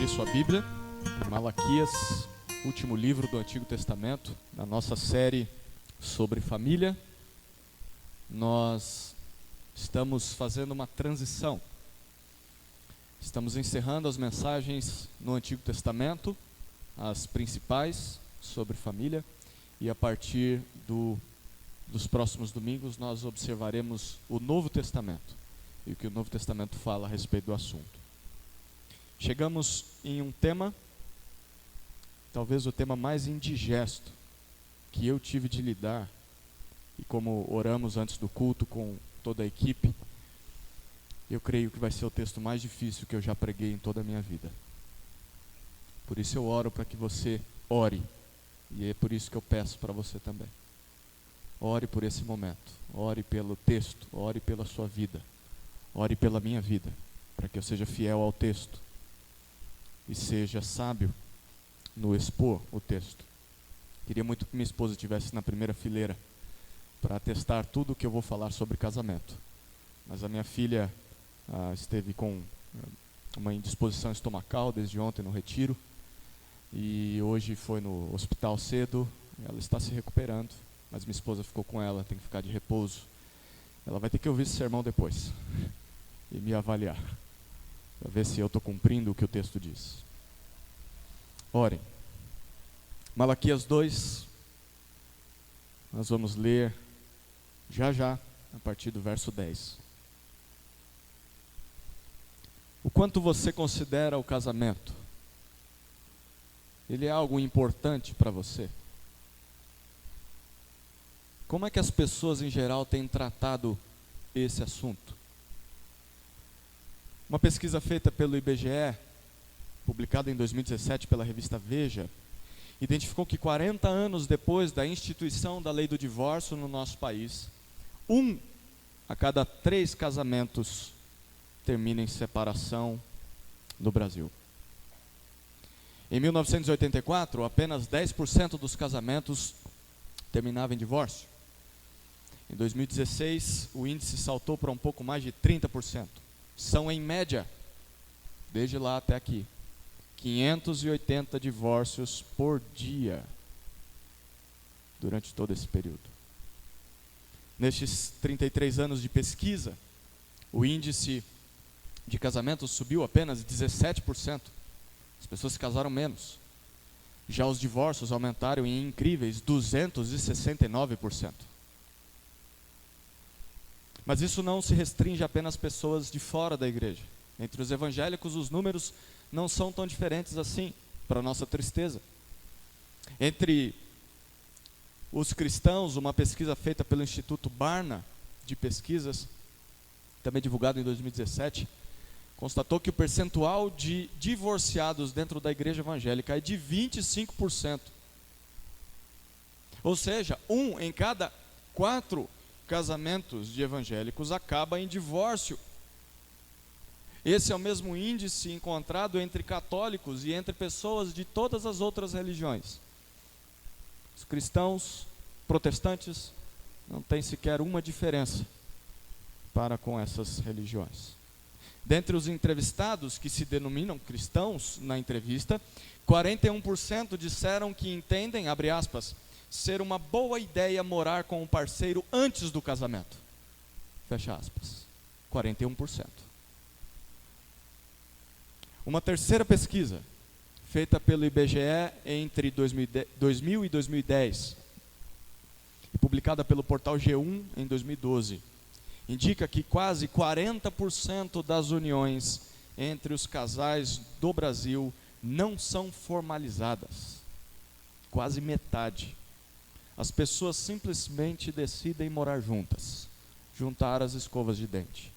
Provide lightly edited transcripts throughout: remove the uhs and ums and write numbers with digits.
abrir sua Bíblia, em Malaquias, último livro do Antigo Testamento, na nossa série sobre família. Nós estamos fazendo uma transição. Estamos encerrando as mensagens no Antigo Testamento, as principais sobre família, e a partir dos próximos domingos nós observaremos o Novo Testamento e o que o Novo Testamento fala a respeito do assunto. Chegamos em um tema, talvez o tema mais indigesto que eu tive de lidar, e como oramos antes do culto com toda a equipe, eu creio que vai ser o texto mais difícil que eu já preguei em toda a minha vida. Por isso eu oro para que você ore, e é por isso que eu peço para você também. Ore por esse momento, ore pelo texto, ore pela sua vida, ore pela minha vida, para que eu seja fiel ao texto e seja sábio no expor o texto. Queria muito que minha esposa estivesse na primeira fileira para atestar tudo o que eu vou falar sobre casamento. Mas a minha filha esteve com uma indisposição estomacal desde ontem no retiro, e hoje foi no hospital cedo. Ela está se recuperando, mas minha esposa ficou com ela, tem que ficar de repouso. Ela vai ter que ouvir esse sermão depois e me avaliar, para ver se eu estou cumprindo o que o texto diz. Orem. Malaquias 2, nós vamos ler já, a partir do verso 10. O quanto você considera o casamento? Ele é algo importante para você? Como é que as pessoas em geral têm tratado esse assunto? Uma pesquisa feita pelo IBGE, publicada em 2017 pela revista Veja, identificou que 40 anos depois da instituição da lei do divórcio no nosso país, 1 a cada 3 casamentos termina em separação no Brasil. Em 1984, apenas 10% dos casamentos terminavam em divórcio. Em 2016, o índice saltou para um pouco mais de 30%. São, em média, desde lá até aqui, 580 divórcios por dia durante todo esse período. Nestes 33 anos de pesquisa, o índice de casamentos subiu apenas 17%. As pessoas se casaram menos. Já os divórcios aumentaram em incríveis 269%. Mas isso não se restringe apenas às pessoas de fora da igreja. Entre os evangélicos, os números não são tão diferentes assim, para nossa tristeza. Entre os cristãos, uma pesquisa feita pelo Instituto Barna de Pesquisas, também divulgada em 2017, constatou que o percentual de divorciados dentro da igreja evangélica é de 25%. Ou seja, 1 em cada 4 casamentos de evangélicos acaba em divórcio. Esse é o mesmo índice encontrado entre católicos e entre pessoas de todas as outras religiões. Os cristãos, protestantes, não têm sequer uma diferença para com essas religiões. Dentre os entrevistados que se denominam cristãos na entrevista, 41% disseram que entendem, abre aspas, ser uma boa ideia morar com um parceiro antes do casamento. Fecha aspas. 41%. Uma terceira pesquisa, feita pelo IBGE entre 2000 e 2010, e publicada pelo portal G1 em 2012, indica que quase 40% das uniões entre os casais do Brasil não são formalizadas. Quase metade. As pessoas simplesmente decidem morar juntas, juntar as escovas de dente.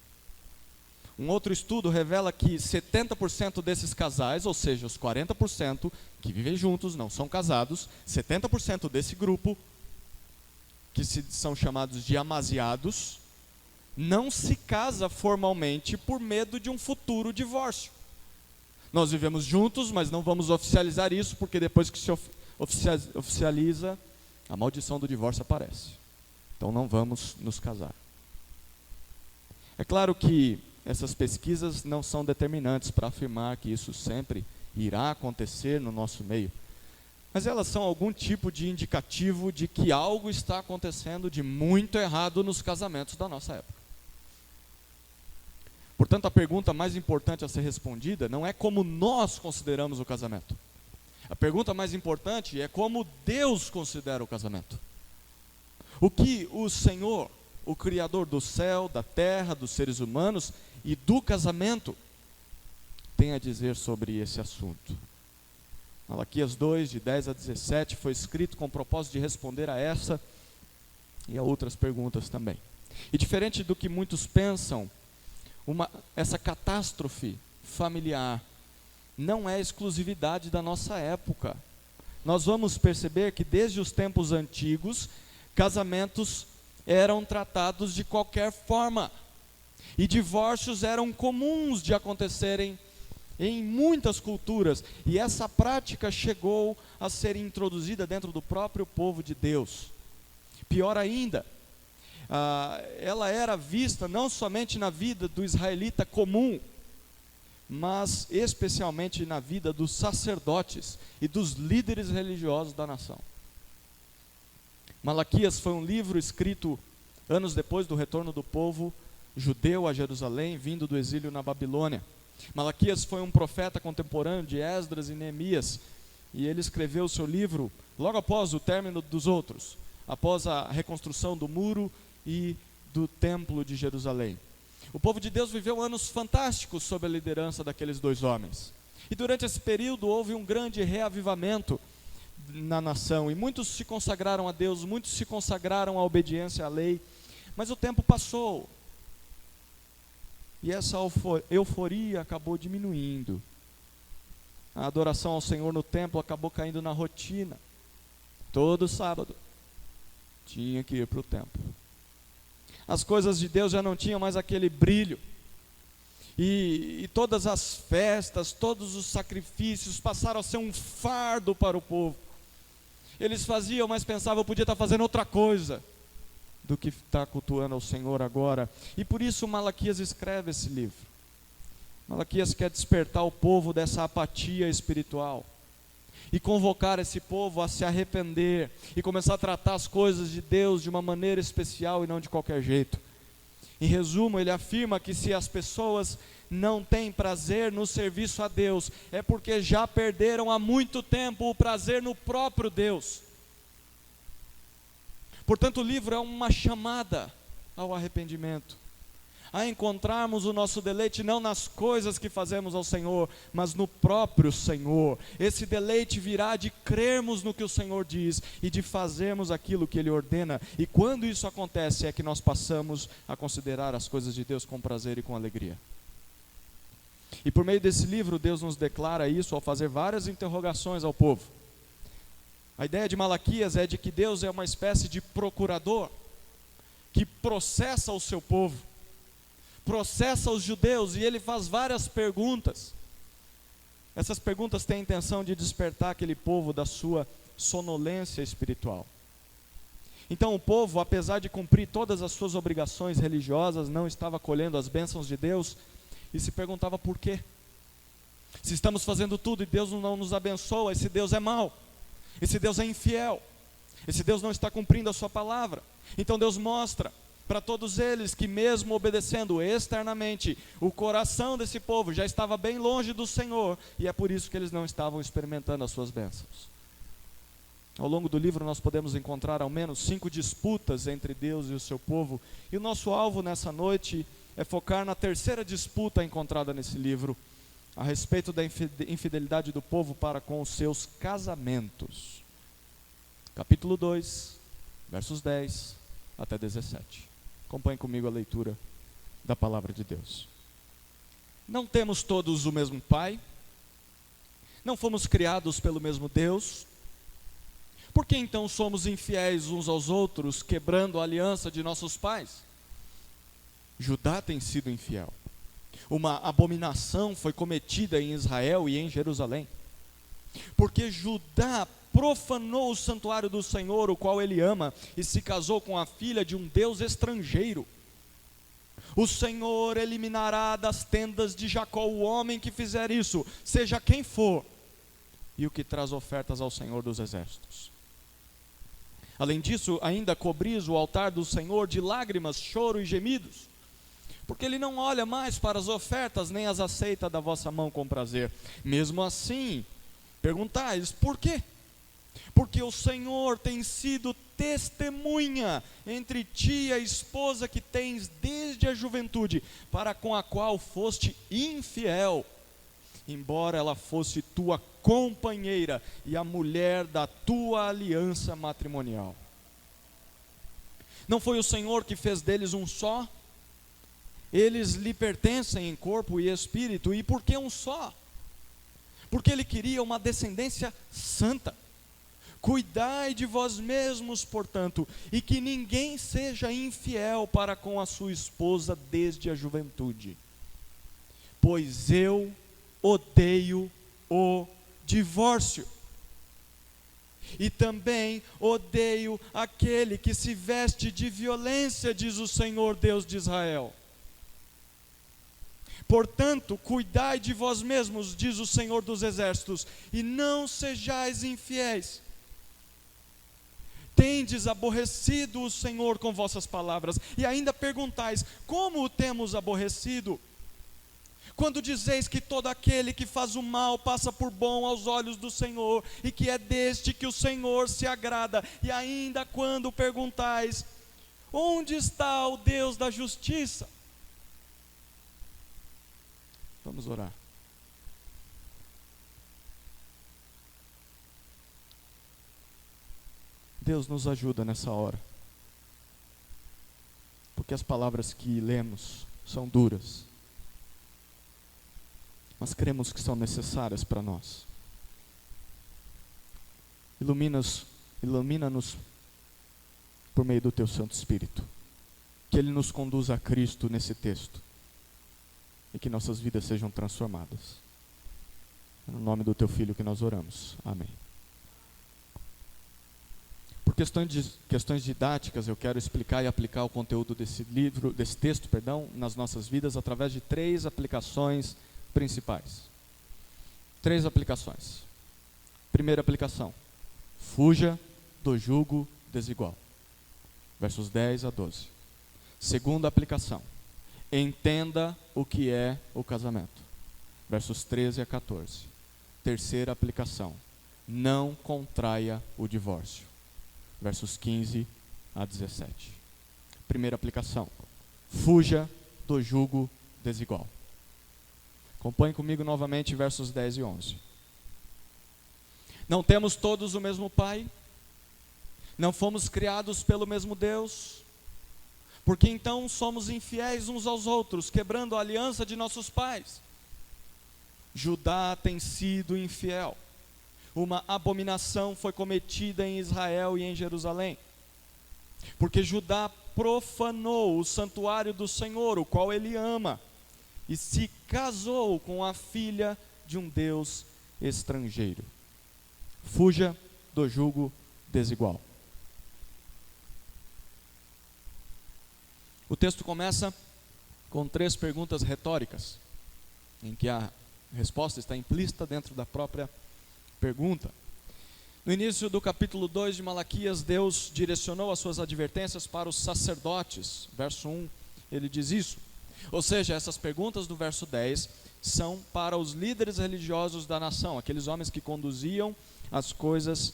Um outro estudo revela que 70% desses casais, ou seja, os 40% que vivem juntos, não são casados, 70% desse grupo, que são chamados de amaziados, não se casa formalmente por medo de um futuro divórcio. Nós vivemos juntos, mas não vamos oficializar isso, porque depois que se oficializa, a maldição do divórcio aparece. Então não vamos nos casar. É claro que essas pesquisas não são determinantes para afirmar que isso sempre irá acontecer no nosso meio, mas elas são algum tipo de indicativo de que algo está acontecendo de muito errado nos casamentos da nossa época. Portanto, a pergunta mais importante a ser respondida não é como nós consideramos o casamento. A pergunta mais importante é como Deus considera o casamento. O que o Senhor, o Criador do céu, da terra, dos seres humanos e do casamento, tem a dizer sobre esse assunto. Malaquias 2, de 10 a 17, foi escrito com o propósito de responder a essa e a outras perguntas também. E diferente do que muitos pensam, essa catástrofe familiar não é exclusividade da nossa época. Nós vamos perceber que desde os tempos antigos, casamentos eram tratados de qualquer forma. E divórcios eram comuns de acontecerem em muitas culturas, e essa prática chegou a ser introduzida dentro do próprio povo de Deus. Pior ainda, ela era vista não somente na vida do israelita comum, mas especialmente na vida dos sacerdotes e dos líderes religiosos da nação. Malaquias foi um livro escrito anos depois do retorno do povo judeu a Jerusalém, vindo do exílio na Babilônia. Malaquias foi um profeta contemporâneo de Esdras e Neemias, e ele escreveu o seu livro logo após o término dos outros, após a reconstrução do muro e do templo de Jerusalém. O povo de Deus viveu anos fantásticos sob a liderança daqueles dois homens, e durante esse período houve um grande reavivamento na nação, e muitos se consagraram a Deus, muitos se consagraram à obediência à lei, mas o tempo passou, e essa euforia acabou diminuindo. A adoração ao Senhor no templo acabou caindo na rotina. Todo sábado tinha que ir para o templo. As coisas de Deus já não tinham mais aquele brilho. E todas as festas, todos os sacrifícios passaram a ser um fardo para o povo. Eles faziam, mas pensavam, eu podia estar fazendo outra coisa do que está cultuando ao Senhor agora. E por isso Malaquias escreve esse livro. Malaquias quer despertar o povo dessa apatia espiritual e convocar esse povo a se arrepender e começar a tratar as coisas de Deus de uma maneira especial e não de qualquer jeito. Em resumo, ele afirma que se as pessoas não têm prazer no serviço a Deus, é porque já perderam há muito tempo o prazer no próprio Deus. Portanto, o livro é uma chamada ao arrependimento, a encontrarmos o nosso deleite não nas coisas que fazemos ao Senhor, mas no próprio Senhor. Esse deleite virá de crermos no que o Senhor diz e de fazermos aquilo que Ele ordena. E quando isso acontece é que nós passamos a considerar as coisas de Deus com prazer e com alegria. E por meio desse livro, Deus nos declara isso ao fazer várias interrogações ao povo. A ideia de Malaquias é de que Deus é uma espécie de procurador que processa o seu povo, processa os judeus, e ele faz várias perguntas. Essas perguntas têm a intenção de despertar aquele povo da sua sonolência espiritual. Então o povo, apesar de cumprir todas as suas obrigações religiosas, não estava colhendo as bênçãos de Deus e se perguntava por quê. Se estamos fazendo tudo e Deus não nos abençoa, esse Deus é mau, esse Deus é infiel, esse Deus não está cumprindo a sua palavra. Então Deus mostra para todos eles que mesmo obedecendo externamente, o coração desse povo já estava bem longe do Senhor, e é por isso que eles não estavam experimentando as suas bênçãos. Ao longo do livro nós podemos encontrar ao menos 5 disputas entre Deus e o seu povo, e o nosso alvo nessa noite é focar na terceira disputa encontrada nesse livro, a respeito da infidelidade do povo para com os seus casamentos. Capítulo 2, versos 10 até 17. Acompanhe comigo a leitura da palavra de Deus. Não temos todos o mesmo Pai? Não fomos criados pelo mesmo Deus? Por que então somos infiéis uns aos outros, quebrando a aliança de nossos pais? Judá tem sido infiel. Uma abominação foi cometida em Israel e em Jerusalém. Porque Judá profanou o santuário do Senhor, o qual ele ama, e se casou com a filha de um Deus estrangeiro. O Senhor eliminará das tendas de Jacó o homem que fizer isso, seja quem for, e o que traz ofertas ao Senhor dos exércitos. Além disso, ainda cobris o altar do Senhor de lágrimas, choro e gemidos, porque Ele não olha mais para as ofertas, nem as aceita da vossa mão com prazer. Mesmo assim, perguntais, por quê? Porque o Senhor tem sido testemunha entre ti e a esposa que tens desde a juventude, para com a qual foste infiel, embora ela fosse tua companheira e a mulher da tua aliança matrimonial. Não foi o Senhor que fez deles um só? Eles lhe pertencem em corpo e espírito. E por que um só? Porque Ele queria uma descendência santa. Cuidai de vós mesmos, portanto, e que ninguém seja infiel para com a sua esposa desde a juventude, pois eu odeio o divórcio, e também odeio aquele que se veste de violência, diz o Senhor Deus de Israel. Portanto, cuidai de vós mesmos, diz o Senhor dos exércitos, e não sejais infiéis. Tendes aborrecido o Senhor com vossas palavras, e ainda perguntais, como o temos aborrecido? Quando dizeis que todo aquele que faz o mal passa por bom aos olhos do Senhor, e que é deste que o Senhor se agrada, e ainda quando perguntais, onde está o Deus da justiça? Vamos orar. Deus nos ajuda nessa hora, porque as palavras que lemos são duras, mas cremos que são necessárias para nós. Ilumina-nos por meio do Teu Santo Espírito, que Ele nos conduza a Cristo nesse texto, e que nossas vidas sejam transformadas. É no nome do Teu Filho que nós oramos. Amém. Por questões didáticas, eu quero explicar e aplicar o conteúdo desse texto, nas nossas vidas, através de 3 aplicações principais. 3 aplicações. Primeira aplicação: fuja do jugo desigual. Versos 10 a 12. Segunda aplicação: entenda o que é o casamento. Versos 13 a 14. Terceira aplicação: não contraia o divórcio. Versos 15 a 17. Primeira aplicação: fuja do jugo desigual. Acompanhe comigo novamente versos 10 e 11. Não temos todos o mesmo Pai? Não fomos criados pelo mesmo Deus? Porque então somos infiéis uns aos outros, quebrando a aliança de nossos pais. Judá tem sido infiel. Uma abominação foi cometida em Israel e em Jerusalém, porque Judá profanou o santuário do Senhor, o qual ele ama, e se casou com a filha de um Deus estrangeiro. Fuja do jugo desigual. O texto começa com 3 perguntas retóricas, em que a resposta está implícita dentro da própria pergunta. No início do capítulo 2 de Malaquias, Deus direcionou as suas advertências para os sacerdotes. Verso 1, ele diz isso. Ou seja, essas perguntas do verso 10 são para os líderes religiosos da nação, aqueles homens que conduziam as coisas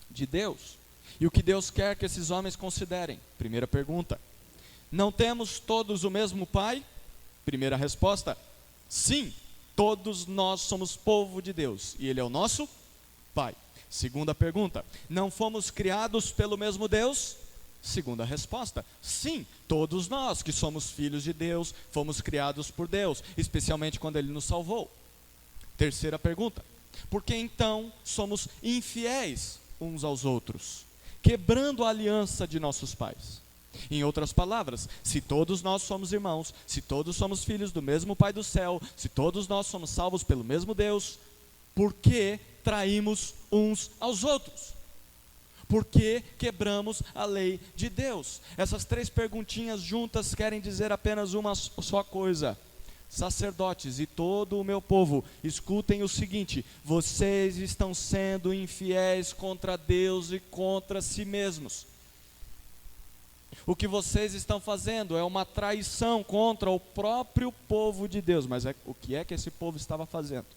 de Deus. E o que Deus quer que esses homens considerem? Primeira pergunta: não temos todos o mesmo Pai? Primeira resposta: sim, todos nós somos povo de Deus, e Ele é o nosso Pai. Segunda pergunta: não fomos criados pelo mesmo Deus? Segunda resposta: sim, todos nós que somos filhos de Deus, fomos criados por Deus, especialmente quando Ele nos salvou. Terceira pergunta: por que então somos infiéis uns aos outros, quebrando a aliança de nossos pais? Em outras palavras, se todos nós somos irmãos, se todos somos filhos do mesmo Pai do céu, se todos nós somos salvos pelo mesmo Deus, por que traímos uns aos outros? Por que quebramos a lei de Deus? Essas três perguntinhas juntas querem dizer apenas uma só coisa. Sacerdotes e todo o meu povo, escutem o seguinte: vocês estão sendo infiéis contra Deus e contra si mesmos. O que vocês estão fazendo é uma traição contra o próprio povo de Deus. Mas o que é que esse povo estava fazendo?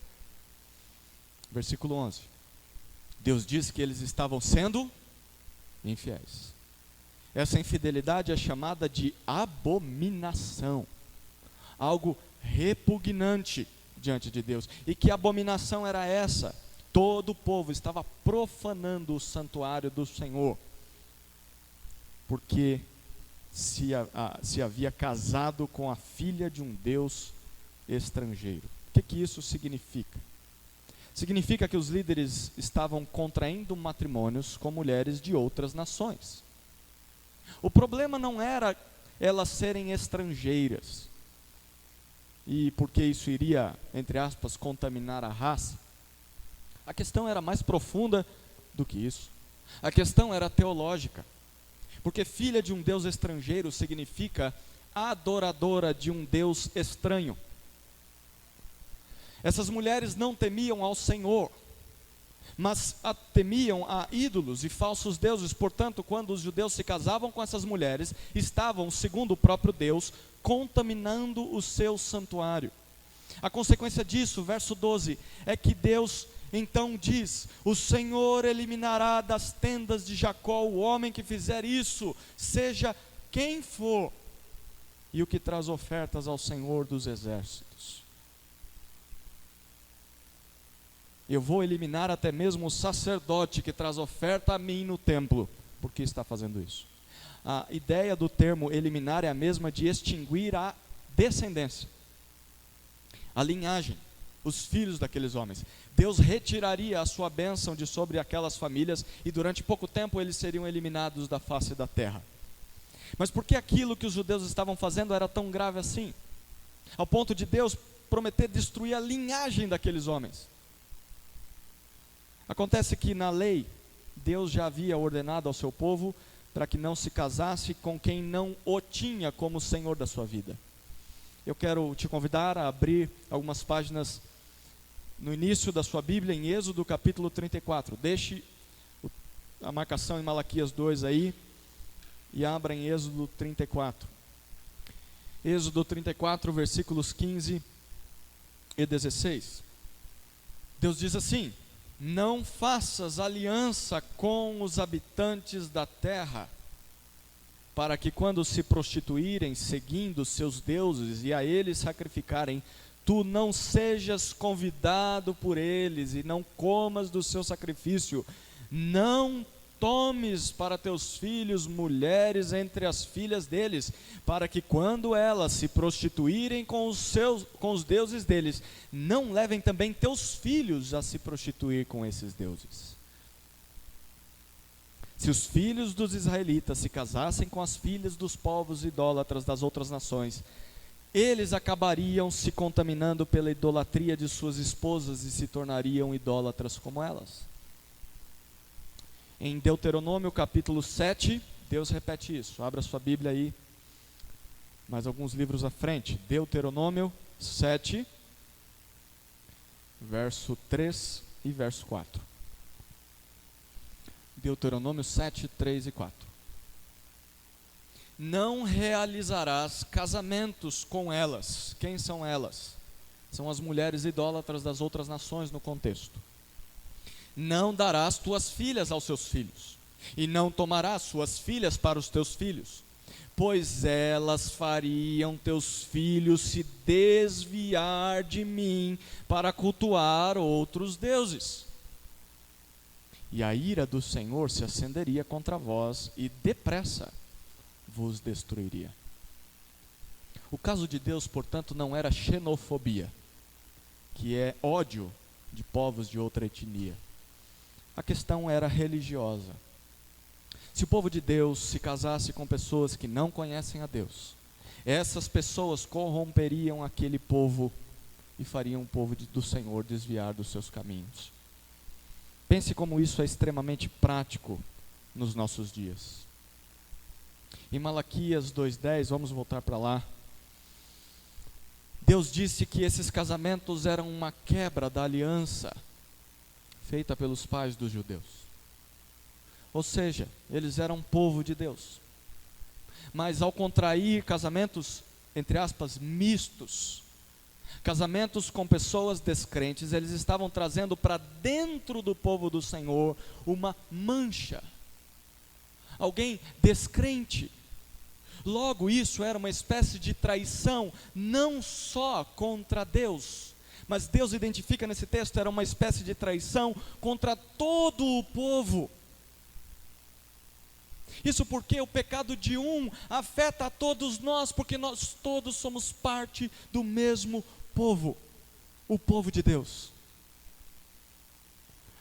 Versículo 11. Deus diz que eles estavam sendo infiéis. Essa infidelidade é chamada de abominação. Algo repugnante diante de Deus. E que abominação era essa? Todo o povo estava profanando o santuário do Senhor, porque se havia casado com a filha de um Deus estrangeiro. O que isso significa? Significa que os líderes estavam contraindo matrimônios com mulheres de outras nações. O problema não era elas serem estrangeiras, e porque isso iria, entre aspas, contaminar a raça. A questão era mais profunda do que isso. A questão era teológica. Porque filha de um Deus estrangeiro significa adoradora de um Deus estranho. Essas mulheres não temiam ao Senhor, mas temiam a ídolos e falsos deuses. Portanto, quando os judeus se casavam com essas mulheres, estavam, segundo o próprio Deus, contaminando o seu santuário. A consequência disso, verso 12, é que Deus então diz: o Senhor eliminará das tendas de Jacó o homem que fizer isso, seja quem for, e o que traz ofertas ao Senhor dos exércitos. Eu vou eliminar até mesmo o sacerdote que traz oferta a mim no templo, porque está fazendo isso. A ideia do termo eliminar é a mesma de extinguir a descendência, a linhagem, os filhos daqueles homens. Deus retiraria a sua bênção de sobre aquelas famílias e durante pouco tempo eles seriam eliminados da face da terra. Mas por que aquilo que os judeus estavam fazendo era tão grave assim? Ao ponto de Deus prometer destruir a linhagem daqueles homens. Acontece que na lei, Deus já havia ordenado ao seu povo para que não se casasse com quem não o tinha como Senhor da sua vida. Eu quero te convidar a abrir algumas páginas no início da sua Bíblia, em Êxodo capítulo 34. Deixe a marcação em Malaquias 2 aí e abra em Êxodo 34. Êxodo 34, versículos 15 e 16. Deus diz assim: não faças aliança com os habitantes da terra, para que quando se prostituírem seguindo seus deuses e a eles sacrificarem, tu não sejas convidado por eles e não comas do seu sacrifício. Não tomes para teus filhos mulheres entre as filhas deles, para que quando elas se prostituírem com os deuses deles, não levem também teus filhos a se prostituir com esses deuses. Se os filhos dos israelitas se casassem com as filhas dos povos idólatras das outras nações, eles acabariam se contaminando pela idolatria de suas esposas e se tornariam idólatras como elas. Em Deuteronômio capítulo 7, Deus repete isso. Abra sua Bíblia aí, mais alguns livros à frente. Deuteronômio 7, verso 3 e verso 4. Deuteronômio 7, 3 e 4. Não realizarás casamentos com elas. Quem são elas? São as mulheres idólatras das outras nações no contexto. Não darás tuas filhas aos seus filhos, e não tomarás suas filhas para os teus filhos, pois elas fariam teus filhos se desviar de mim para cultuar outros deuses. E a ira do Senhor se acenderia contra vós e depressa vos destruiria. O caso de Deus, portanto, não era xenofobia, que é ódio de povos de outra etnia. A questão era religiosa. Se o povo de Deus se casasse com pessoas que não conhecem a Deus, essas pessoas corromperiam aquele povo e fariam o povo do Senhor desviar dos seus caminhos. Pense como isso é extremamente prático nos nossos dias. Em Malaquias 2:10, vamos voltar para lá. Deus disse que esses casamentos eram uma quebra da aliança feita pelos pais dos judeus. Ou seja, eles eram povo de Deus. Mas ao contrair casamentos, entre aspas, mistos, casamentos com pessoas descrentes, eles estavam trazendo para dentro do povo do Senhor uma mancha. Alguém descrente. Logo, isso era uma espécie de traição, não só contra Deus, mas Deus identifica nesse texto, era uma espécie de traição contra todo o povo. Isso porque o pecado de um afeta a todos nós, porque nós todos somos parte do mesmo povo, o povo de Deus.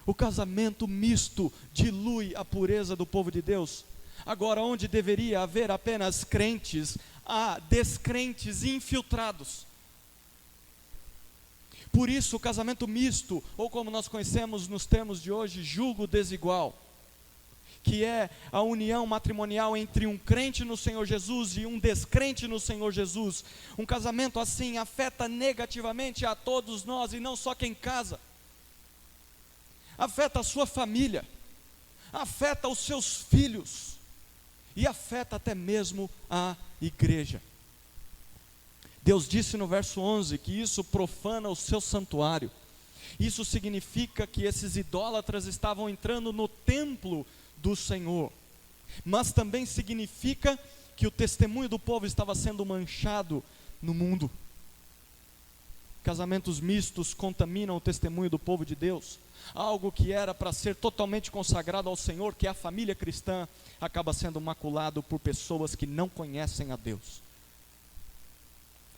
O casamento misto dilui a pureza do povo de Deus. Agora, onde deveria haver apenas crentes, há descrentes infiltrados. Por isso, o casamento misto, ou como nós conhecemos nos termos de hoje, julgo desigual, que é a união matrimonial entre um crente no Senhor Jesus e um descrente no Senhor Jesus. Um casamento assim afeta negativamente a todos nós, e não só quem casa. Afeta a sua família, afeta os seus filhos, e afeta até mesmo a igreja. Deus disse no verso 11 que isso profana o seu santuário. Isso significa que esses idólatras estavam entrando no templo do Senhor. Mas também significa que o testemunho do povo estava sendo manchado no mundo. Casamentos mistos contaminam o testemunho do povo de Deus. Algo que era para ser totalmente consagrado ao Senhor, que é a família cristã, acaba sendo maculado por pessoas que não conhecem a Deus.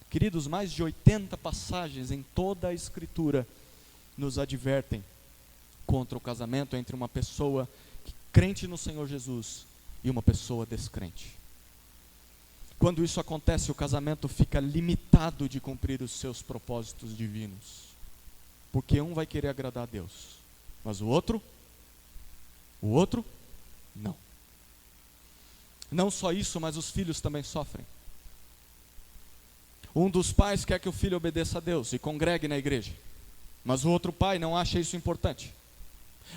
Queridos, mais de 80 passagens em toda a Escritura nos advertem contra o casamento entre uma pessoa crente no Senhor Jesus e uma pessoa descrente. Quando isso acontece, o casamento fica limitado de cumprir os seus propósitos divinos. Porque um vai querer agradar a Deus, mas o outro, não. Não só isso, mas os filhos também sofrem. Um dos pais quer que o filho obedeça a Deus e congregue na igreja, mas o outro pai não acha isso importante.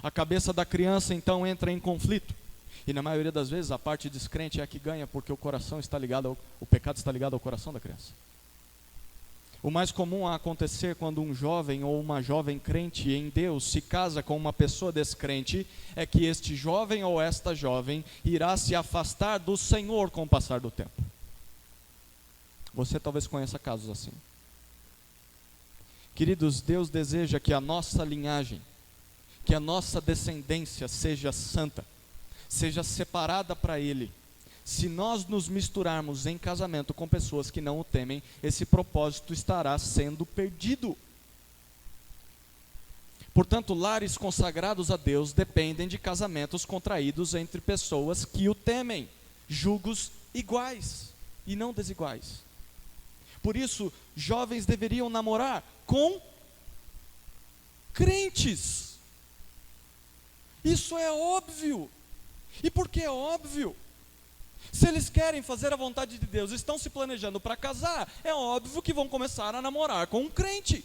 A cabeça da criança então entra em conflito, e na maioria das vezes a parte descrente é a que ganha, porque o pecado está ligado ao coração da criança. O mais comum a acontecer quando um jovem ou uma jovem crente em Deus se casa com uma pessoa descrente, é que este jovem ou esta jovem irá se afastar do Senhor com o passar do tempo. Você talvez conheça casos assim. Queridos, Deus deseja que a nossa linhagem, que a nossa descendência seja santa, seja separada para Ele. Se nós nos misturarmos em casamento com pessoas que não o temem, esse propósito estará sendo perdido. Portanto, lares consagrados a Deus dependem de casamentos contraídos entre pessoas que o temem, julgos iguais e não desiguais. Por isso, jovens deveriam namorar com crentes. Isso é óbvio. E por que é óbvio? Se eles querem fazer a vontade de Deus, estão se planejando para casar, é óbvio que vão começar a namorar com um crente.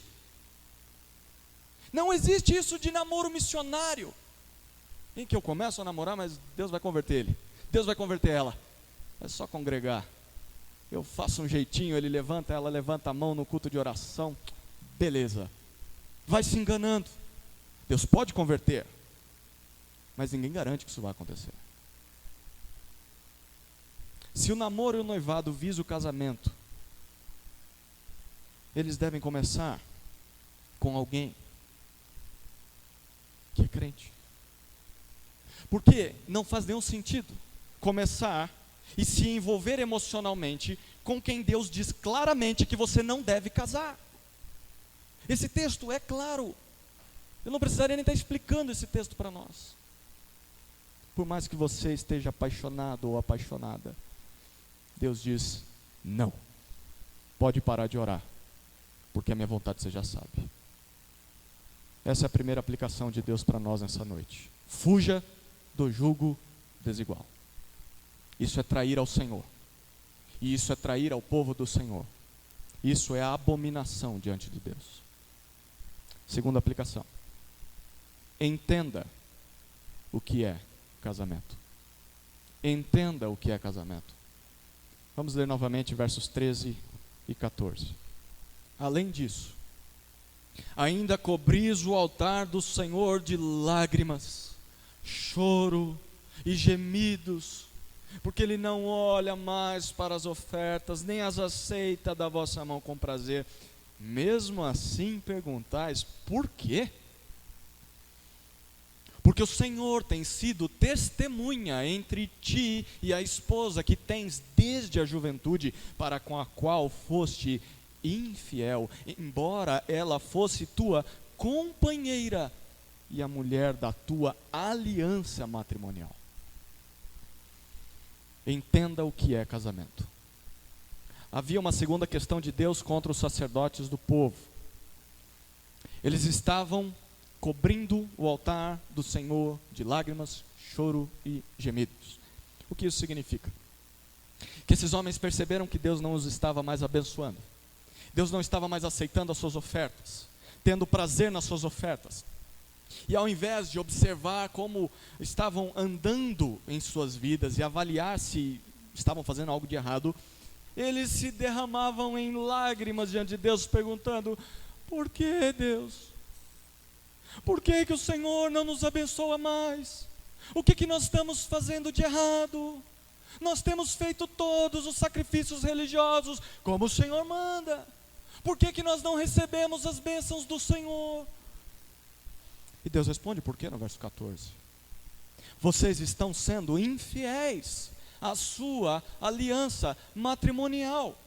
Não existe isso de namoro missionário, em que eu começo a namorar, mas Deus vai converter ele, Deus vai converter ela. É só congregar. Eu faço um jeitinho, ele levanta, ela levanta a mão no culto de oração, beleza. Vai se enganando. Deus pode converter, mas ninguém garante que isso vai acontecer. Se o namoro e o noivado visam o casamento, eles devem começar com alguém que é crente. Porque não faz nenhum sentido começar e se envolver emocionalmente com quem Deus diz claramente que você não deve casar. Esse texto é claro. Eu não precisaria nem estar explicando esse texto para nós. Por mais que você esteja apaixonado ou apaixonada, Deus diz, não, pode parar de orar, porque a minha vontade você já sabe. Essa é a primeira aplicação de Deus para nós nessa noite. Fuja do jugo desigual. Isso é trair ao Senhor. E isso é trair ao povo do Senhor. Isso é a abominação diante de Deus. Segunda aplicação. Entenda o que é casamento. Entenda o que é casamento. Vamos ler novamente versos 13 e 14. Além disso, ainda cobris o altar do Senhor de lágrimas, choro e gemidos, porque Ele não olha mais para as ofertas, nem as aceita da vossa mão com prazer. Mesmo assim perguntais, por quê? Porque o Senhor tem sido testemunha entre ti e a esposa que tens desde a juventude, para com a qual foste infiel, embora ela fosse tua companheira e a mulher da tua aliança matrimonial. Entenda o que é casamento. Havia uma segunda questão de Deus contra os sacerdotes do povo. Eles estavam cobrindo o altar do Senhor de lágrimas, choro e gemidos. O que isso significa? Que esses homens perceberam que Deus não os estava mais abençoando. Deus não estava mais aceitando as suas ofertas, tendo prazer nas suas ofertas. E ao invés de observar como estavam andando em suas vidas e avaliar se estavam fazendo algo de errado, eles se derramavam em lágrimas diante de Deus, perguntando: por que, Deus? Por que o Senhor não nos abençoa mais? O que nós estamos fazendo de errado? Nós temos feito todos os sacrifícios religiosos como o Senhor manda. Por que nós não recebemos as bênçãos do Senhor? E Deus responde por quê no verso 14. Vocês estão sendo infiéis à sua aliança matrimonial.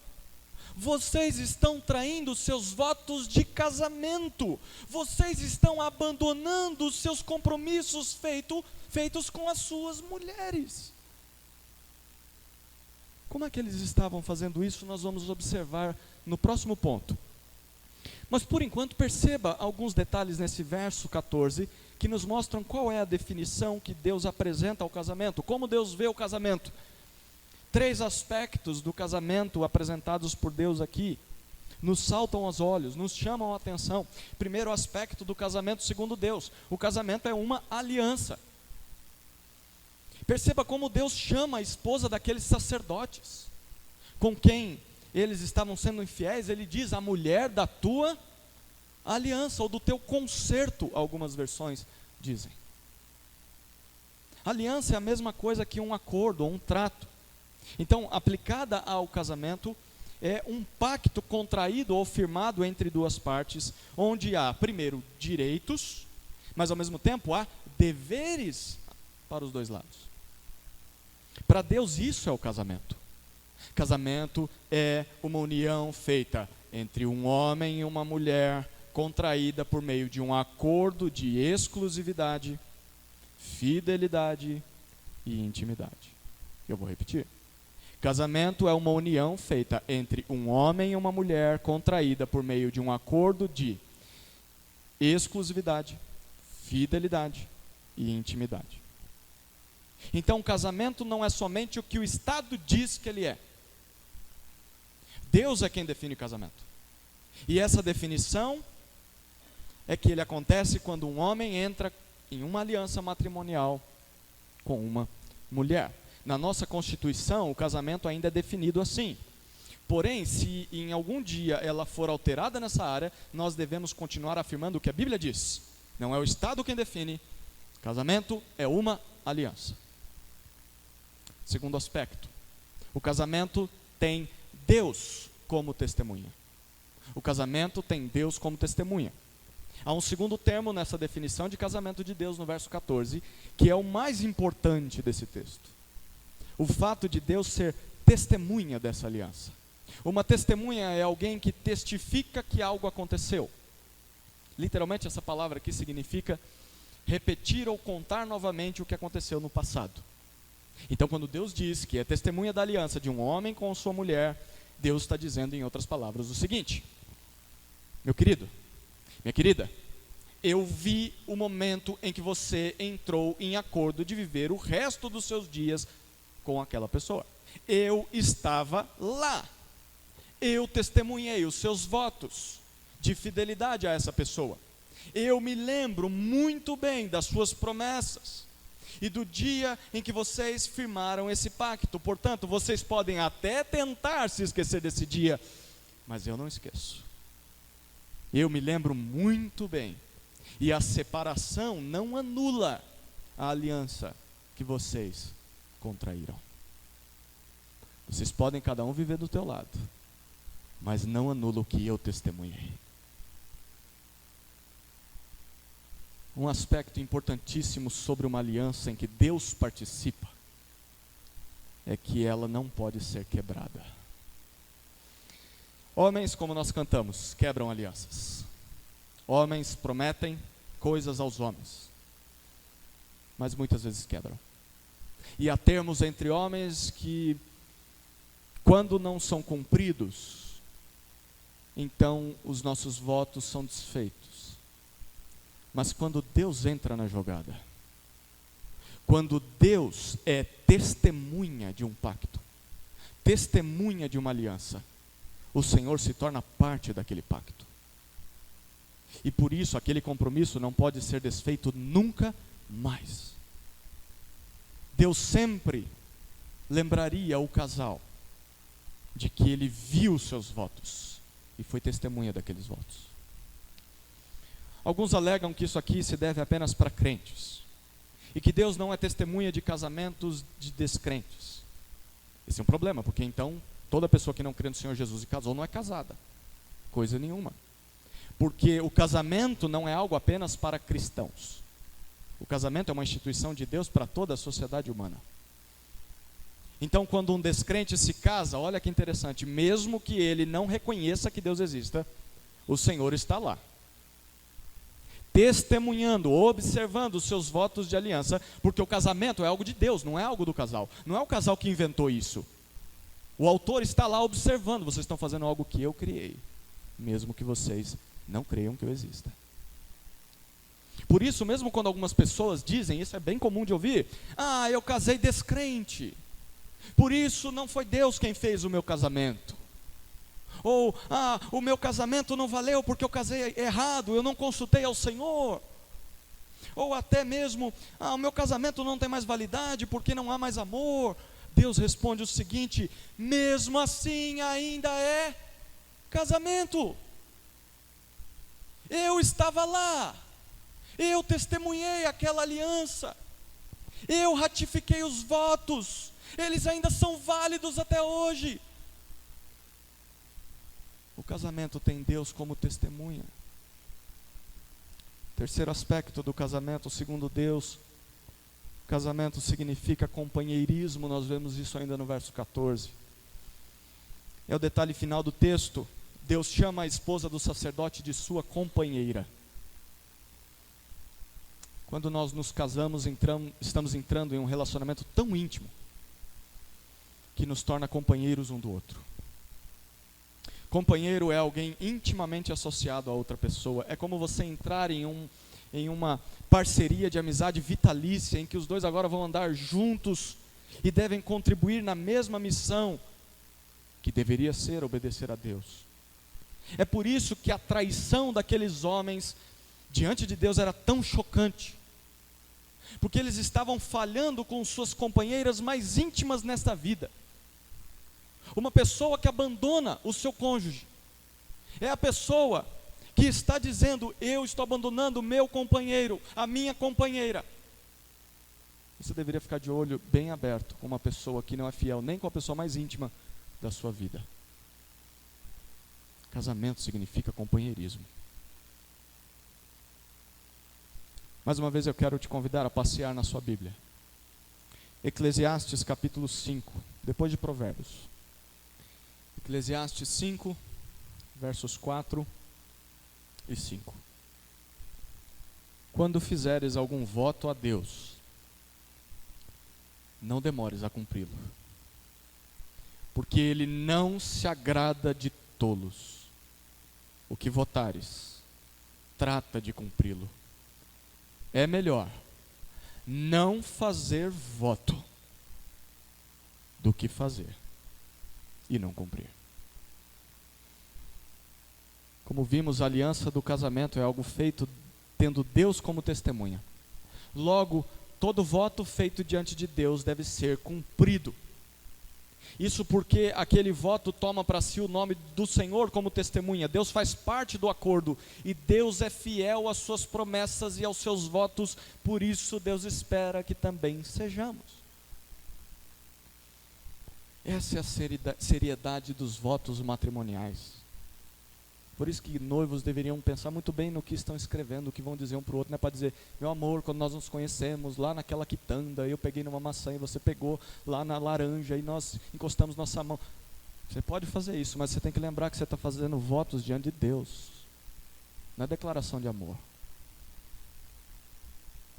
Vocês estão traindo seus votos de casamento. Vocês estão abandonando os seus compromissos feitos com as suas mulheres. Como é que eles estavam fazendo isso? Nós vamos observar no próximo ponto. Mas por enquanto perceba alguns detalhes nesse verso 14 que nos mostram qual é a definição que Deus apresenta ao casamento, como Deus vê o casamento. 3 aspectos do casamento apresentados por Deus aqui nos saltam aos olhos, nos chamam a atenção. Primeiro aspecto do casamento segundo Deus: o casamento é uma aliança. Perceba como Deus chama a esposa daqueles sacerdotes com quem eles estavam sendo infiéis. Ele diz: a mulher da tua aliança, ou do teu concerto, algumas versões dizem. Aliança é a mesma coisa que um acordo ou um trato. Então, aplicada ao casamento, é um pacto contraído ou firmado entre duas partes, onde há, primeiro, direitos, mas ao mesmo tempo há deveres para os dois lados. Para Deus isso é o casamento. Casamento é uma união feita entre um homem e uma mulher, contraída por meio de um acordo de exclusividade, fidelidade e intimidade. Eu vou repetir. Casamento é uma união feita entre um homem e uma mulher, contraída por meio de um acordo de exclusividade, fidelidade e intimidade. Então, casamento não é somente o que o Estado diz que ele é. Deus é quem define o casamento. E essa definição é que ele acontece quando um homem entra em uma aliança matrimonial com uma mulher. Na nossa Constituição, o casamento ainda é definido assim. Porém, se em algum dia ela for alterada nessa área, nós devemos continuar afirmando o que a Bíblia diz. Não é o Estado quem define. Casamento é uma aliança. Segundo aspecto, o casamento tem Deus como testemunha. O casamento tem Deus como testemunha. Há um segundo termo nessa definição de casamento de Deus no verso 14, que é o mais importante desse texto. O fato de Deus ser testemunha dessa aliança. Uma testemunha é alguém que testifica que algo aconteceu. Literalmente essa palavra aqui significa repetir ou contar novamente o que aconteceu no passado. Então, quando Deus diz que é testemunha da aliança de um homem com sua mulher, Deus está dizendo, em outras palavras, o seguinte: meu querido, minha querida, eu vi o momento em que você entrou em acordo de viver o resto dos seus dias com aquela pessoa. Eu estava lá. Eu testemunhei os seus votos de fidelidade a essa pessoa. Eu me lembro muito bem das suas promessas e do dia em que vocês firmaram esse pacto. Portanto, vocês podem até tentar se esquecer desse dia, mas eu não esqueço. Eu me lembro muito bem. E a separação não anula a aliança que vocês contraíram. Vocês podem cada um viver do teu lado, mas não anula o que eu testemunhei. Um aspecto importantíssimo sobre uma aliança em que Deus participa é que ela não pode ser quebrada. Homens, como nós cantamos, quebram alianças. Homens prometem coisas aos homens, mas muitas vezes quebram. E há termos entre homens que, quando não são cumpridos, então os nossos votos são desfeitos. Mas quando Deus entra na jogada, quando Deus é testemunha de um pacto, testemunha de uma aliança, o Senhor se torna parte daquele pacto. E por isso aquele compromisso não pode ser desfeito nunca mais. Deus sempre lembraria o casal de que ele viu os seus votos e foi testemunha daqueles votos. Alguns alegam que isso aqui se deve apenas para crentes e que Deus não é testemunha de casamentos de descrentes. Esse é um problema, porque então toda pessoa que não crê no Senhor Jesus e casou não é casada. Coisa nenhuma. Porque o casamento não é algo apenas para cristãos. O casamento é uma instituição de Deus para toda a sociedade humana. Então, quando um descrente se casa, olha que interessante, mesmo que ele não reconheça que Deus exista, o Senhor está lá, testemunhando, observando os seus votos de aliança, porque o casamento é algo de Deus, não é algo do casal. Não é o casal que inventou isso. O autor está lá observando, vocês estão fazendo algo que eu criei, mesmo que vocês não creiam que eu exista. Por isso, mesmo quando algumas pessoas dizem, isso é bem comum de ouvir, eu casei descrente, por isso não foi Deus quem fez o meu casamento. Ou, o meu casamento não valeu porque eu casei errado, eu não consultei ao Senhor. Ou até mesmo, o meu casamento não tem mais validade porque não há mais amor. Deus responde o seguinte: mesmo assim ainda é casamento. Eu estava lá, eu testemunhei aquela aliança, eu ratifiquei os votos, eles ainda são válidos até hoje. O casamento tem Deus como testemunha. Terceiro aspecto do casamento, segundo Deus, casamento significa companheirismo. Nós vemos isso ainda no verso 14. É o detalhe final do texto. Deus chama a esposa do sacerdote de sua companheira. Quando nós nos casamos, estamos entrando em um relacionamento tão íntimo que nos torna companheiros um do outro. Companheiro é alguém intimamente associado a outra pessoa. É como você entrar em uma parceria de amizade vitalícia, em que os dois agora vão andar juntos e devem contribuir na mesma missão, que deveria ser obedecer a Deus. É por isso que a traição daqueles homens diante de Deus era tão chocante, porque eles estavam falhando com suas companheiras mais íntimas nesta vida. Uma pessoa que abandona o seu cônjuge é a pessoa que está dizendo: eu estou abandonando o meu companheiro, a minha companheira. Você deveria ficar de olho bem aberto com uma pessoa que não é fiel nem com a pessoa mais íntima da sua vida. Casamento significa companheirismo. Mais uma vez eu quero te convidar a passear na sua Bíblia. Eclesiastes capítulo 5, depois de Provérbios. Eclesiastes 5, versos 4 e 5. Quando fizeres algum voto a Deus, não demores a cumpri-lo, porque Ele não se agrada de tolos. O que votares, trata de cumpri-lo. É melhor não fazer voto do que fazer e não cumprir. Como vimos, a aliança do casamento é algo feito tendo Deus como testemunha. Logo, todo voto feito diante de Deus deve ser cumprido. Isso porque aquele voto toma para si o nome do Senhor como testemunha. Deus faz parte do acordo e Deus é fiel às suas promessas e aos seus votos. Por isso Deus espera que também sejamos. Essa é a seriedade dos votos matrimoniais. Por isso que noivos deveriam pensar muito bem no que estão escrevendo, o que vão dizer um para o outro. Não é para dizer, meu amor, quando nós nos conhecemos, lá naquela quitanda, eu peguei numa maçã e você pegou lá na laranja e nós encostamos nossa mão. Você pode fazer isso, mas você tem que lembrar que você está fazendo votos diante de Deus. Não é declaração de amor.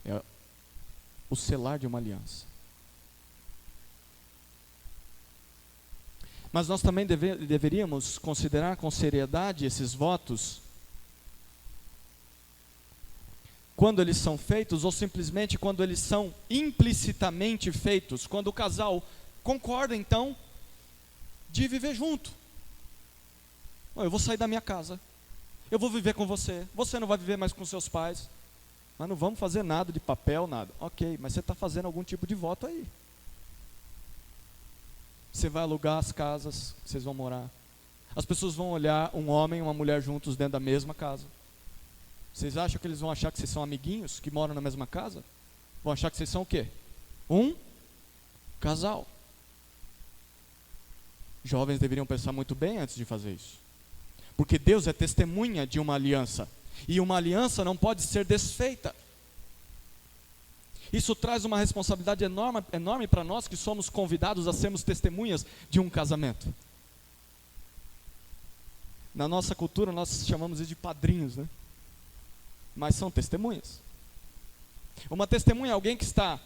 É o selar de uma aliança. Mas nós também deveríamos considerar com seriedade esses votos quando eles são feitos ou simplesmente quando eles são implicitamente feitos, quando o casal concorda então de viver junto. Eu vou sair da minha casa, eu vou viver com você, você não vai viver mais com seus pais, mas não vamos fazer nada de papel, nada. Ok, mas você está fazendo algum tipo de voto aí. Você vai alugar as casas que vocês vão morar. As pessoas vão olhar um homem e uma mulher juntos dentro da mesma casa. Vocês acham que eles vão achar que vocês são amiguinhos que moram na mesma casa? Vão achar que vocês são o quê? Um casal. Jovens deveriam pensar muito bem antes de fazer isso. Porque Deus é testemunha de uma aliança. E uma aliança não pode ser desfeita. Isso traz uma responsabilidade enorme para nós que somos convidados a sermos testemunhas de um casamento. Na nossa cultura nós chamamos isso de padrinhos, né? Mas são testemunhas. Uma testemunha é alguém que está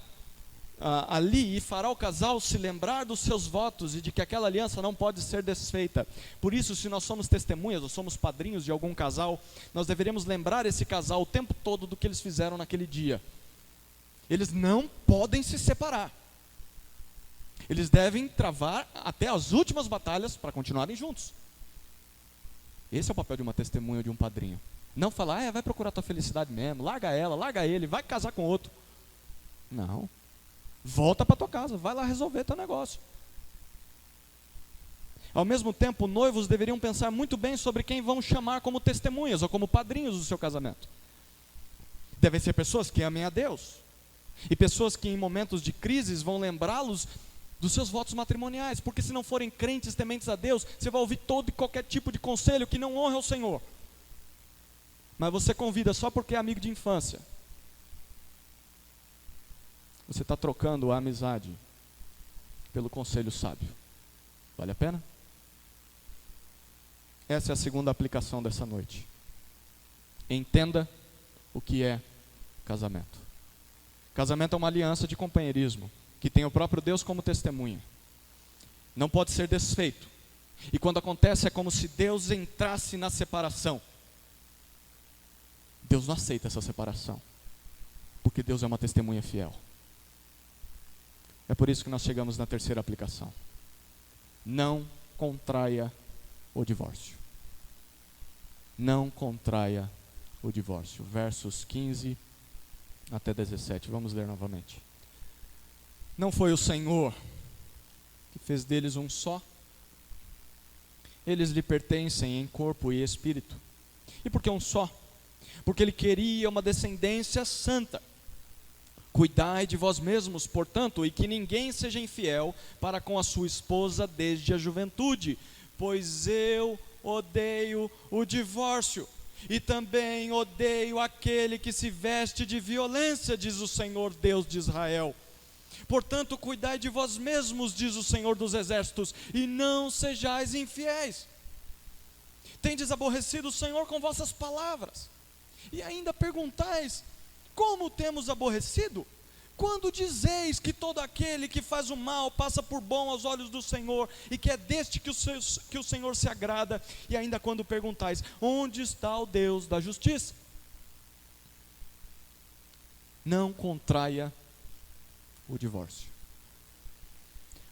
ali e fará o casal se lembrar dos seus votos e de que aquela aliança não pode ser desfeita. Por isso, se nós somos testemunhas ou somos padrinhos de algum casal, nós deveremos lembrar esse casal o tempo todo do que eles fizeram naquele dia. Eles não podem se separar. Eles devem travar até as últimas batalhas para continuarem juntos. Esse é o papel de uma testemunha, de um padrinho. Não falar, vai procurar tua felicidade mesmo, larga ela, larga ele, vai casar com outro. Não. Volta para tua casa, vai lá resolver teu negócio. Ao mesmo tempo, noivos deveriam pensar muito bem sobre quem vão chamar como testemunhas ou como padrinhos do seu casamento. Devem ser pessoas que amem a Deus. E pessoas que em momentos de crises vão lembrá-los dos seus votos matrimoniais. Porque se não forem crentes tementes a Deus, você vai ouvir todo e qualquer tipo de conselho que não honra o Senhor. Mas você convida só porque é amigo de infância. Você está trocando a amizade pelo conselho sábio. Vale a pena? Essa é a segunda aplicação dessa noite. Entenda o que é casamento. Casamento é uma aliança de companheirismo, que tem o próprio Deus como testemunha. Não pode ser desfeito. E quando acontece é como se Deus entrasse na separação. Deus não aceita essa separação, porque Deus é uma testemunha fiel. É por isso que nós chegamos na terceira aplicação. Não contraia o divórcio. Não contraia o divórcio. Versos 15 até 17, vamos ler novamente. Não foi o Senhor que fez deles um só? Eles lhe pertencem em corpo e espírito. E por que um só? Porque ele queria uma descendência santa. Cuidai de vós mesmos, portanto, e que ninguém seja infiel para com a sua esposa desde a juventude, pois eu odeio o divórcio. E também odeio aquele que se veste de violência, diz o Senhor Deus de Israel. Portanto, cuidai de vós mesmos, diz o Senhor dos Exércitos, e não sejais infiéis. Tendes aborrecido o Senhor com vossas palavras, e ainda perguntais, como temos aborrecido? Quando dizeis que todo aquele que faz o mal passa por bom aos olhos do Senhor, e que é deste que o Senhor se agrada, e ainda quando perguntais, onde está o Deus da justiça? não contraia o divórcio.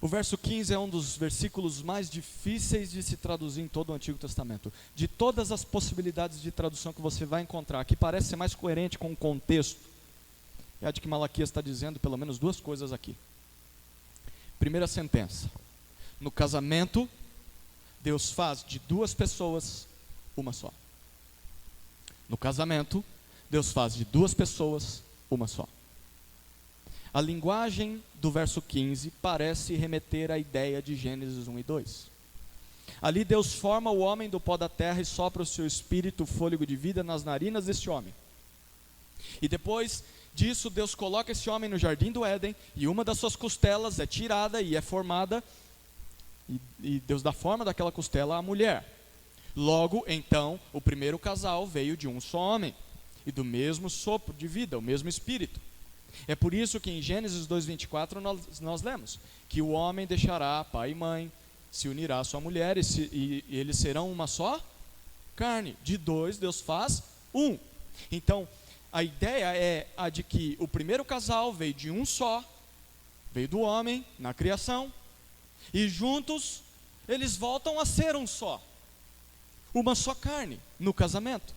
O verso 15 é um dos versículos mais difíceis de se traduzir em todo o Antigo Testamento. De todas as possibilidades de tradução que você vai encontrar, que parece ser mais coerente com o contexto, é a de que Malaquias está dizendo pelo menos duas coisas aqui. Primeira sentença: no casamento, Deus faz de duas pessoas uma só. No casamento, Deus faz de duas pessoas uma só. A linguagem do verso 15 parece remeter à ideia de Gênesis 1 e 2. Ali Deus forma o homem do pó da terra e sopra o seu espírito, o fôlego de vida nas narinas deste homem. E depois disso Deus coloca esse homem no jardim do Éden, e uma das suas costelas é tirada e é formada, e Deus dá forma daquela costela à mulher. Logo, então, o primeiro casal veio de um só homem, e do mesmo sopro de vida, o mesmo espírito. É por isso que em Gênesis 2:24 nós lemos que o homem deixará pai e mãe, se unirá à sua mulher e eles serão uma só carne. De dois Deus faz um. Então a ideia é a de que o primeiro casal veio de um só, veio do homem na criação, e juntos eles voltam a ser um só, uma só carne no casamento.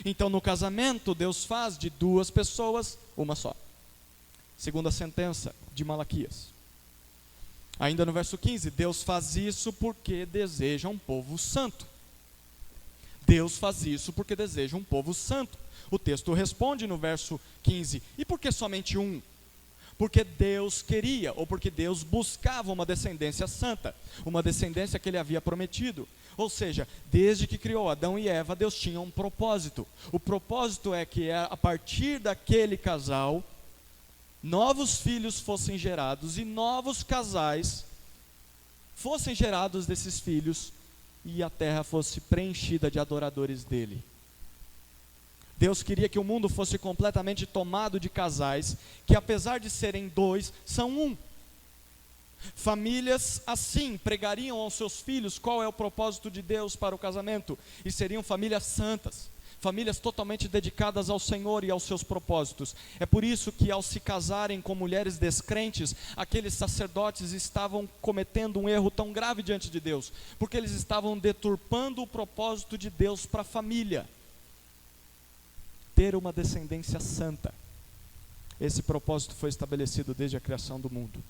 Então no casamento Deus faz de duas pessoas uma só. Segunda sentença de Malaquias. Ainda no verso 15, Deus faz isso porque deseja um povo santo. Deus faz isso porque deseja um povo santo. O texto responde no verso 15, e por que somente um? Porque Deus queria, ou porque Deus buscava uma descendência santa, uma descendência que Ele havia prometido. Ou seja, desde que criou Adão e Eva, Deus tinha um propósito. O propósito é que a partir daquele casal, novos filhos fossem gerados e novos casais fossem gerados desses filhos, e a terra fosse preenchida de adoradores dele. Deus queria que o mundo fosse completamente tomado de casais que, apesar de serem dois, são um. Famílias assim pregariam aos seus filhos qual é o propósito de Deus para o casamento, e seriam famílias santas, famílias totalmente dedicadas ao Senhor e aos seus propósitos. É por isso que, ao se casarem com mulheres descrentes, aqueles sacerdotes estavam cometendo um erro tão grave diante de Deus, porque eles estavam deturpando o propósito de Deus para a família. Ter uma descendência santa. Esse propósito foi estabelecido desde a criação do mundo.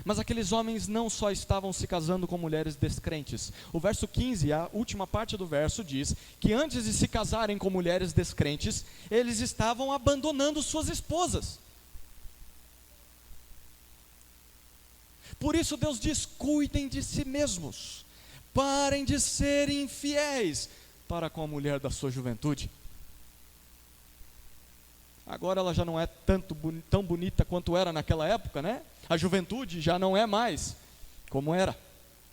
Mas aqueles homens não só estavam se casando com mulheres descrentes. O verso 15, a última parte do verso, diz que antes de se casarem com mulheres descrentes, eles estavam abandonando suas esposas. Por isso Deus diz: cuidem de si mesmos, parem de ser infiéis para com a mulher da sua juventude. Agora ela já não é tão bonita quanto era naquela época, né? A juventude já não é mais como era.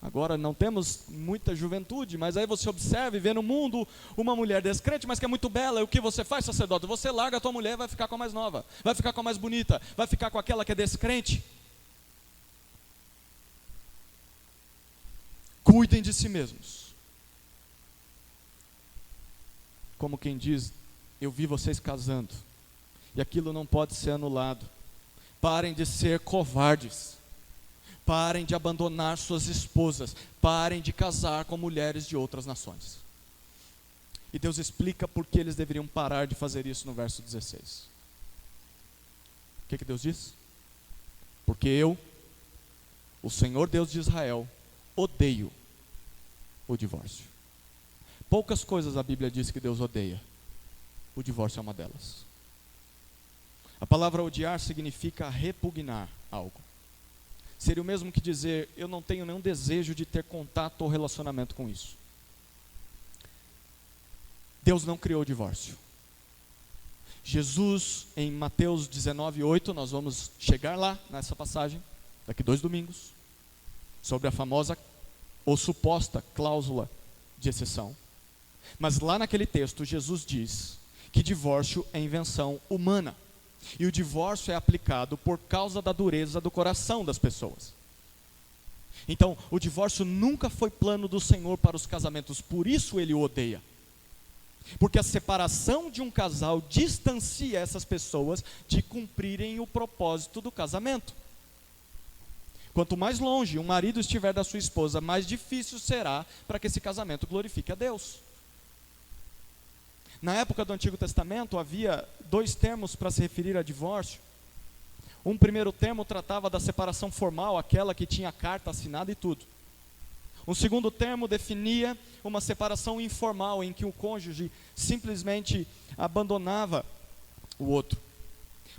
Agora não temos muita juventude, mas aí você observa e vê no mundo uma mulher descrente, mas que é muito bela. E o que você faz, sacerdote? Você larga a tua mulher, vai ficar com a mais nova, vai ficar com a mais bonita, vai ficar com aquela que é descrente. Cuidem de si mesmos. Como quem diz: eu vi vocês casando, e aquilo não pode ser anulado. Parem de ser covardes. Parem de abandonar suas esposas. Parem de casar com mulheres de outras nações. E Deus explica por que eles deveriam parar de fazer isso no verso 16. O que Deus diz? Porque eu, o Senhor Deus de Israel, odeio o divórcio. Poucas coisas a Bíblia diz que Deus odeia. O divórcio é uma delas. A palavra odiar significa repugnar algo. Seria o mesmo que dizer: eu não tenho nenhum desejo de ter contato ou relacionamento com isso. Deus não criou o divórcio. Jesus, em Mateus 19:8, nós vamos chegar lá nessa passagem, daqui 2 domingos, sobre a famosa ou suposta cláusula de exceção. Mas lá naquele texto, Jesus diz que divórcio é invenção humana. E o divórcio é aplicado por causa da dureza do coração das pessoas. Então, o divórcio nunca foi plano do Senhor para os casamentos, por isso Ele o odeia. Porque a separação de um casal distancia essas pessoas de cumprirem o propósito do casamento. Quanto mais longe um marido estiver da sua esposa, mais difícil será para que esse casamento glorifique a Deus. Na época do Antigo Testamento, havia 2 termos para se referir a divórcio. Um primeiro termo tratava da separação formal, aquela que tinha carta assinada e tudo. Um segundo termo definia uma separação informal, em que o cônjuge simplesmente abandonava o outro.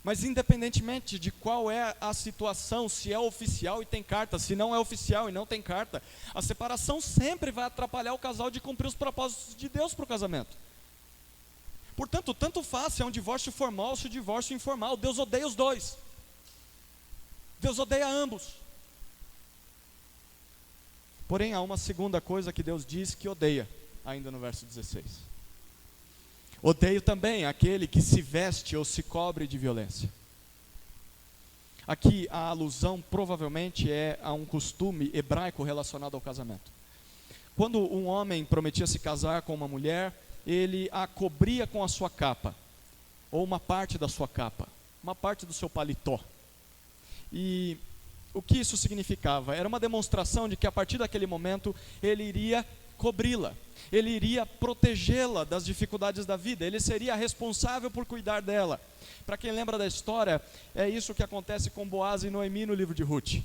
Mas independentemente de qual é a situação, se é oficial e tem carta, se não é oficial e não tem carta, a separação sempre vai atrapalhar o casal de cumprir os propósitos de Deus para o casamento. Portanto, tanto faz se é um divórcio formal ou se é um divórcio informal, Deus odeia os dois. Deus odeia ambos. Porém, há uma segunda coisa que Deus diz que odeia, ainda no verso 16. Odeio também aquele que se veste ou se cobre de violência. Aqui a alusão provavelmente é a um costume hebraico relacionado ao casamento. Quando um homem prometia se casar com uma mulher, ele a cobria com a sua capa, ou uma parte da sua capa, uma parte do seu paletó. E o que isso significava? Era uma demonstração de que a partir daquele momento ele iria cobri-la, ele iria protegê-la das dificuldades da vida, ele seria responsável por cuidar dela. Para quem lembra da história, é isso que acontece com Boaz e Noemi no livro de Ruth.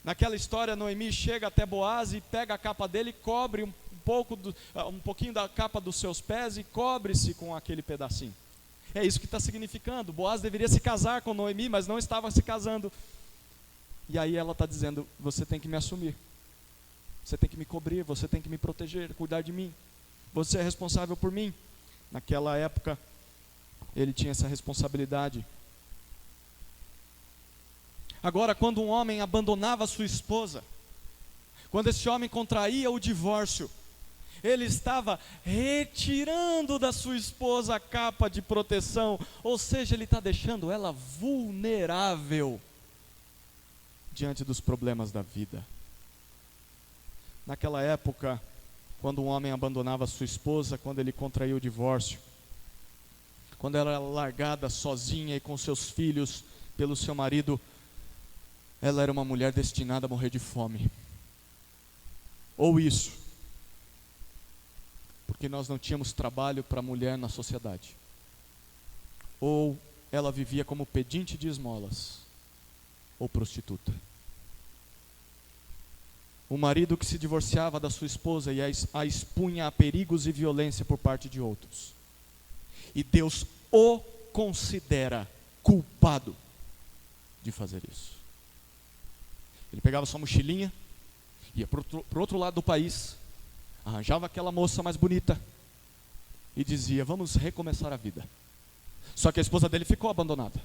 Naquela história, Noemi chega até Boaz e pega a capa dele e cobre um pouquinho da capa dos seus pés e cobre-se com aquele pedacinho. É isso que está significando. Boaz deveria se casar com Noemi, mas não estava se casando. E aí ela está dizendo: você tem que me assumir, você tem que me cobrir, você tem que me proteger, cuidar de mim, você é responsável por mim. Naquela época, ele tinha essa responsabilidade. Agora, quando um homem abandonava sua esposa, quando esse homem contraía o divórcio, ele estava retirando da sua esposa a capa de proteção, ou seja, ele está deixando ela vulnerável diante dos problemas da vida. Naquela época, quando um homem abandonava sua esposa, quando ele contraía o divórcio, quando ela era largada sozinha e com seus filhos pelo seu marido, ela era uma mulher destinada a morrer de fome. Ou isso, porque nós não tínhamos trabalho para a mulher na sociedade. Ou ela vivia como pedinte de esmolas, ou prostituta. O marido que se divorciava da sua esposa e a expunha a perigos e violência por parte de outros. E Deus o considera culpado de fazer isso. Ele pegava sua mochilinha, ia para o outro lado do país, arranjava aquela moça mais bonita e dizia: vamos recomeçar a vida. Só que a esposa dele ficou abandonada,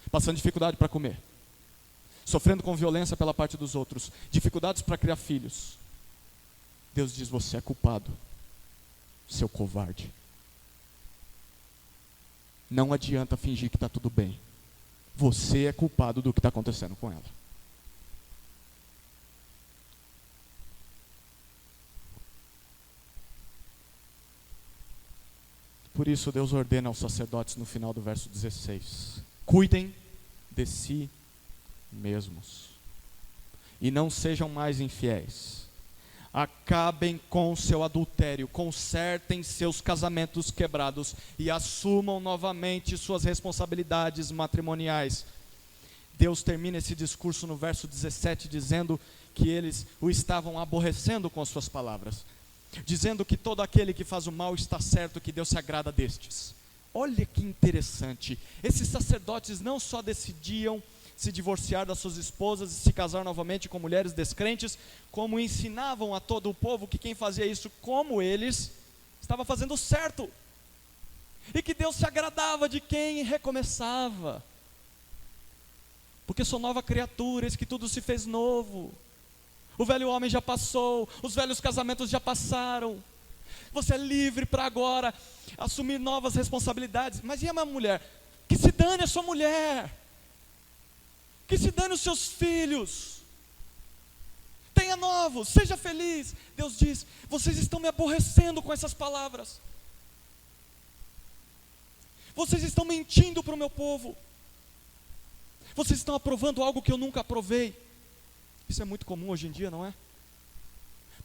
passando dificuldade para comer, sofrendo com violência pela parte dos outros, dificuldades para criar filhos. Deus diz: você é culpado, seu covarde. Não adianta fingir que está tudo bem. Você é culpado do que está acontecendo com ela. Por isso Deus ordena aos sacerdotes no final do verso 16: cuidem de si mesmos e não sejam mais infiéis. Acabem com seu adultério, consertem seus casamentos quebrados e assumam novamente suas responsabilidades matrimoniais. Deus termina esse discurso no verso 17 dizendo que eles o estavam aborrecendo com as suas palavras, dizendo que todo aquele que faz o mal está certo, que Deus se agrada destes. Olha que interessante, esses sacerdotes não só decidiam se divorciar das suas esposas e se casar novamente com mulheres descrentes, como ensinavam a todo o povo que quem fazia isso como eles, estava fazendo certo, e que Deus se agradava de quem recomeçava, porque sou nova criatura, eis que tudo se fez novo, o velho homem já passou, os velhos casamentos já passaram, você é livre para agora assumir novas responsabilidades. Mas e a minha mulher? Que se dane a sua mulher, que se dane os seus filhos, tenha renovo, seja feliz. Deus diz: vocês estão me aborrecendo com essas palavras. Vocês estão mentindo para o meu povo. Vocês estão aprovando algo que eu nunca aprovei. Isso é muito comum hoje em dia, não é?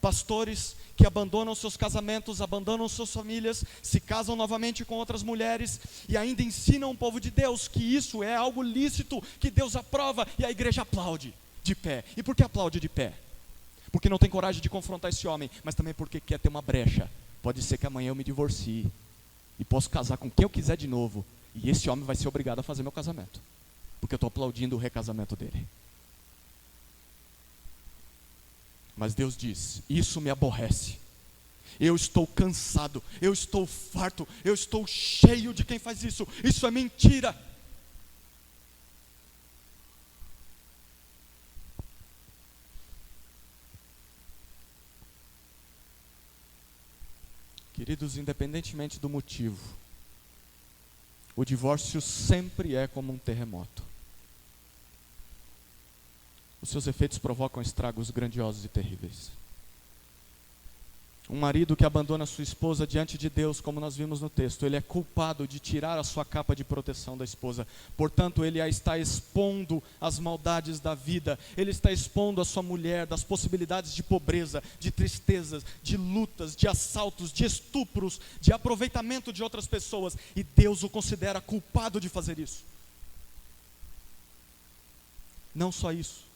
Pastores que abandonam seus casamentos, abandonam suas famílias, se casam novamente com outras mulheres e ainda ensinam o povo de Deus que isso é algo lícito, que Deus aprova, e a igreja aplaude de pé. E por que aplaude de pé? Porque não tem coragem de confrontar esse homem, mas também porque quer ter uma brecha. Pode ser que amanhã eu me divorcie e posso casar com quem eu quiser de novo, e esse homem vai ser obrigado a fazer meu casamento, porque eu estou aplaudindo o recasamento dele. Mas Deus diz: isso me aborrece. Eu estou cansado, eu estou farto, eu estou cheio de quem faz isso. Isso é mentira. Queridos, independentemente do motivo, o divórcio sempre é como um terremoto. Os seus efeitos provocam estragos grandiosos e terríveis. Um marido que abandona sua esposa diante de Deus, como nós vimos no texto, ele é culpado de tirar a sua capa de proteção da esposa. Portanto, ele a está expondo às maldades da vida. Ele está expondo a sua mulher das possibilidades de pobreza, de tristezas, de lutas, de assaltos, de estupros, de aproveitamento de outras pessoas. E Deus o considera culpado de fazer isso. Não só isso.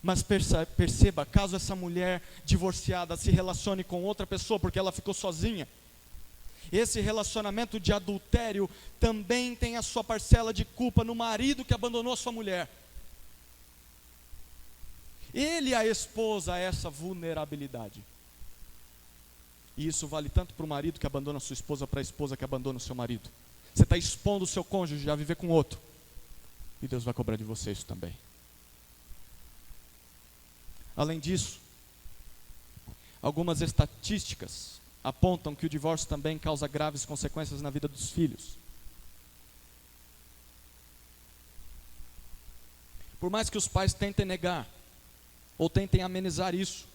Mas perceba, caso essa mulher divorciada se relacione com outra pessoa porque ela ficou sozinha, esse relacionamento de adultério também tem a sua parcela de culpa no marido que abandonou a sua mulher. Ele a expôs a essa vulnerabilidade. E isso vale tanto para o marido que abandona a sua esposa, para a esposa que abandona o seu marido. Você está expondo o seu cônjuge a viver com outro, e Deus vai cobrar de você isso também. Além disso, algumas estatísticas apontam que o divórcio também causa graves consequências na vida dos filhos. Por mais que os pais tentem negar, ou tentem amenizar isso,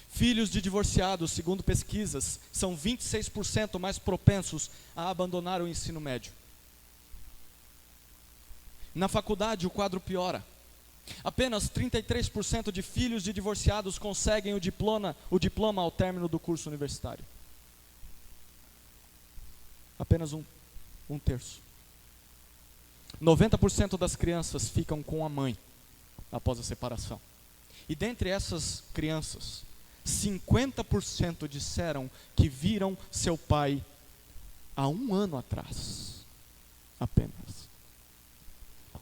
filhos de divorciados, segundo pesquisas, são 26% mais propensos a abandonar o ensino médio. Na faculdade, o quadro piora. Apenas 33% de filhos de divorciados conseguem o diploma ao término do curso universitário. Apenas um terço. 90% das crianças ficam com a mãe após a separação. E dentre essas crianças, 50% disseram que viram seu pai há 1 ano atrás. Apenas.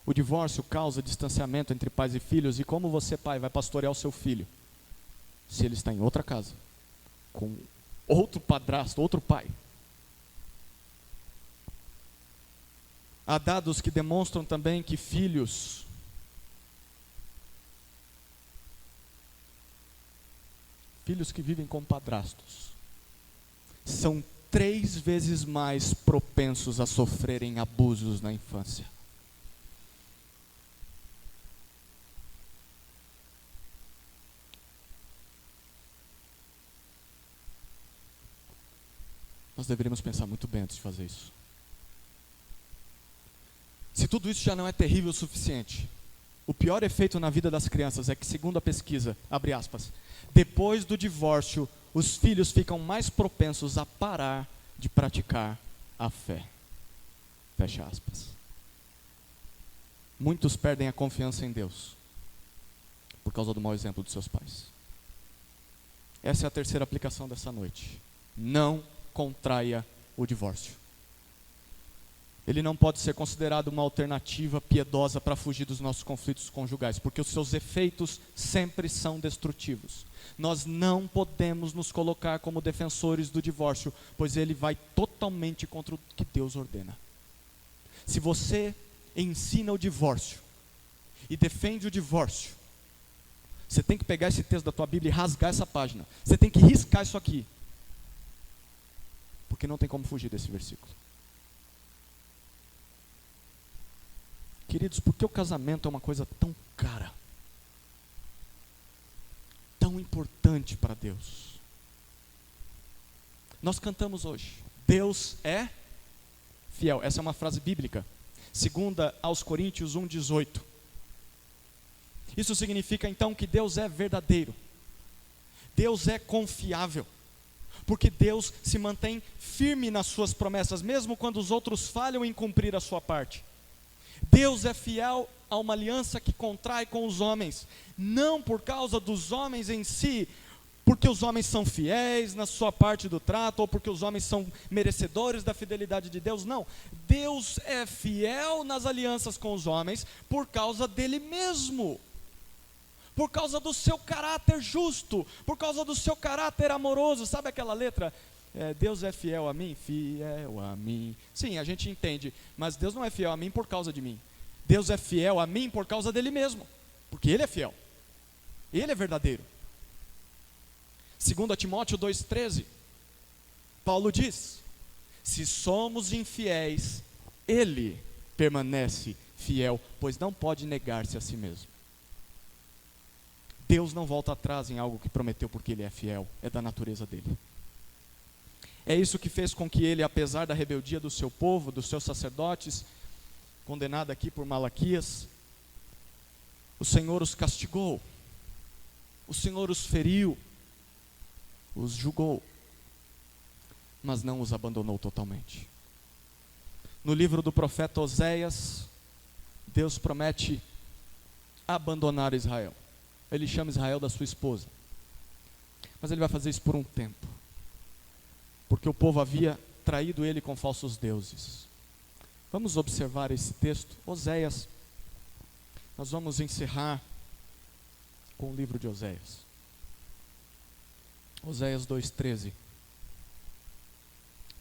O divórcio causa distanciamento entre pais e filhos, e como você, pai, vai pastorear o seu filho se ele está em outra casa, com outro padrasto, outro pai? Há dados que demonstram também que filhos que vivem com padrastos são 3 vezes mais propensos a sofrerem abusos na infância. Nós deveríamos pensar muito bem antes de fazer isso. Se tudo isso já não é terrível o suficiente, o pior efeito na vida das crianças é que, segundo a pesquisa, abre aspas, depois do divórcio, os filhos ficam mais propensos a parar de praticar a fé. Fecha aspas. Muitos perdem a confiança em Deus por causa do mau exemplo dos seus pais. Essa é a terceira aplicação dessa noite. Não contraia o divórcio. Ele não pode ser considerado uma alternativa piedosa para fugir dos nossos conflitos conjugais, porque os seus efeitos sempre são destrutivos. Nós não podemos nos colocar como defensores do divórcio, pois ele vai totalmente contra o que Deus ordena. Se você ensina o divórcio e defende o divórcio, você tem que pegar esse texto da tua Bíblia e rasgar essa página. Você tem que riscar isso aqui. Porque não tem como fugir desse versículo. Queridos, por que o casamento é uma coisa tão cara? tão importante para Deus. Nós cantamos hoje, Deus é fiel. Essa é uma frase bíblica, 2 Coríntios 1,18. Isso significa então que Deus é verdadeiro, Deus é confiável, porque Deus se mantém firme nas suas promessas, mesmo quando os outros falham em cumprir a sua parte. Deus é fiel a uma aliança que contrai com os homens, não por causa dos homens em si, porque os homens são fiéis na sua parte do trato, ou porque os homens são merecedores da fidelidade de Deus, não. Deus é fiel nas alianças com os homens por causa dele mesmo, por causa do seu caráter justo, por causa do seu caráter amoroso. Sabe aquela letra? Deus é fiel a mim? Fiel a mim. Sim, a gente entende, mas Deus não é fiel a mim por causa de mim. Deus é fiel a mim por causa dele mesmo, porque ele é fiel, ele é verdadeiro. 2 Timóteo 2,13, Paulo diz: se somos infiéis, ele permanece fiel, pois não pode negar-se a si mesmo. Deus não volta atrás em algo que prometeu, porque ele é fiel, é da natureza dele. É isso que fez com que ele, apesar da rebeldia do seu povo, dos seus sacerdotes, condenado aqui por Malaquias, o Senhor os castigou, o Senhor os feriu, os julgou, mas não os abandonou totalmente. No livro do profeta Oséias, Deus promete abandonar Israel. Ele chama Israel da sua esposa, mas ele vai fazer isso por um tempo, porque o povo havia traído ele com falsos deuses. Vamos observar esse texto, Oséias. Nós vamos encerrar com o livro de Oséias. Oséias 2,13.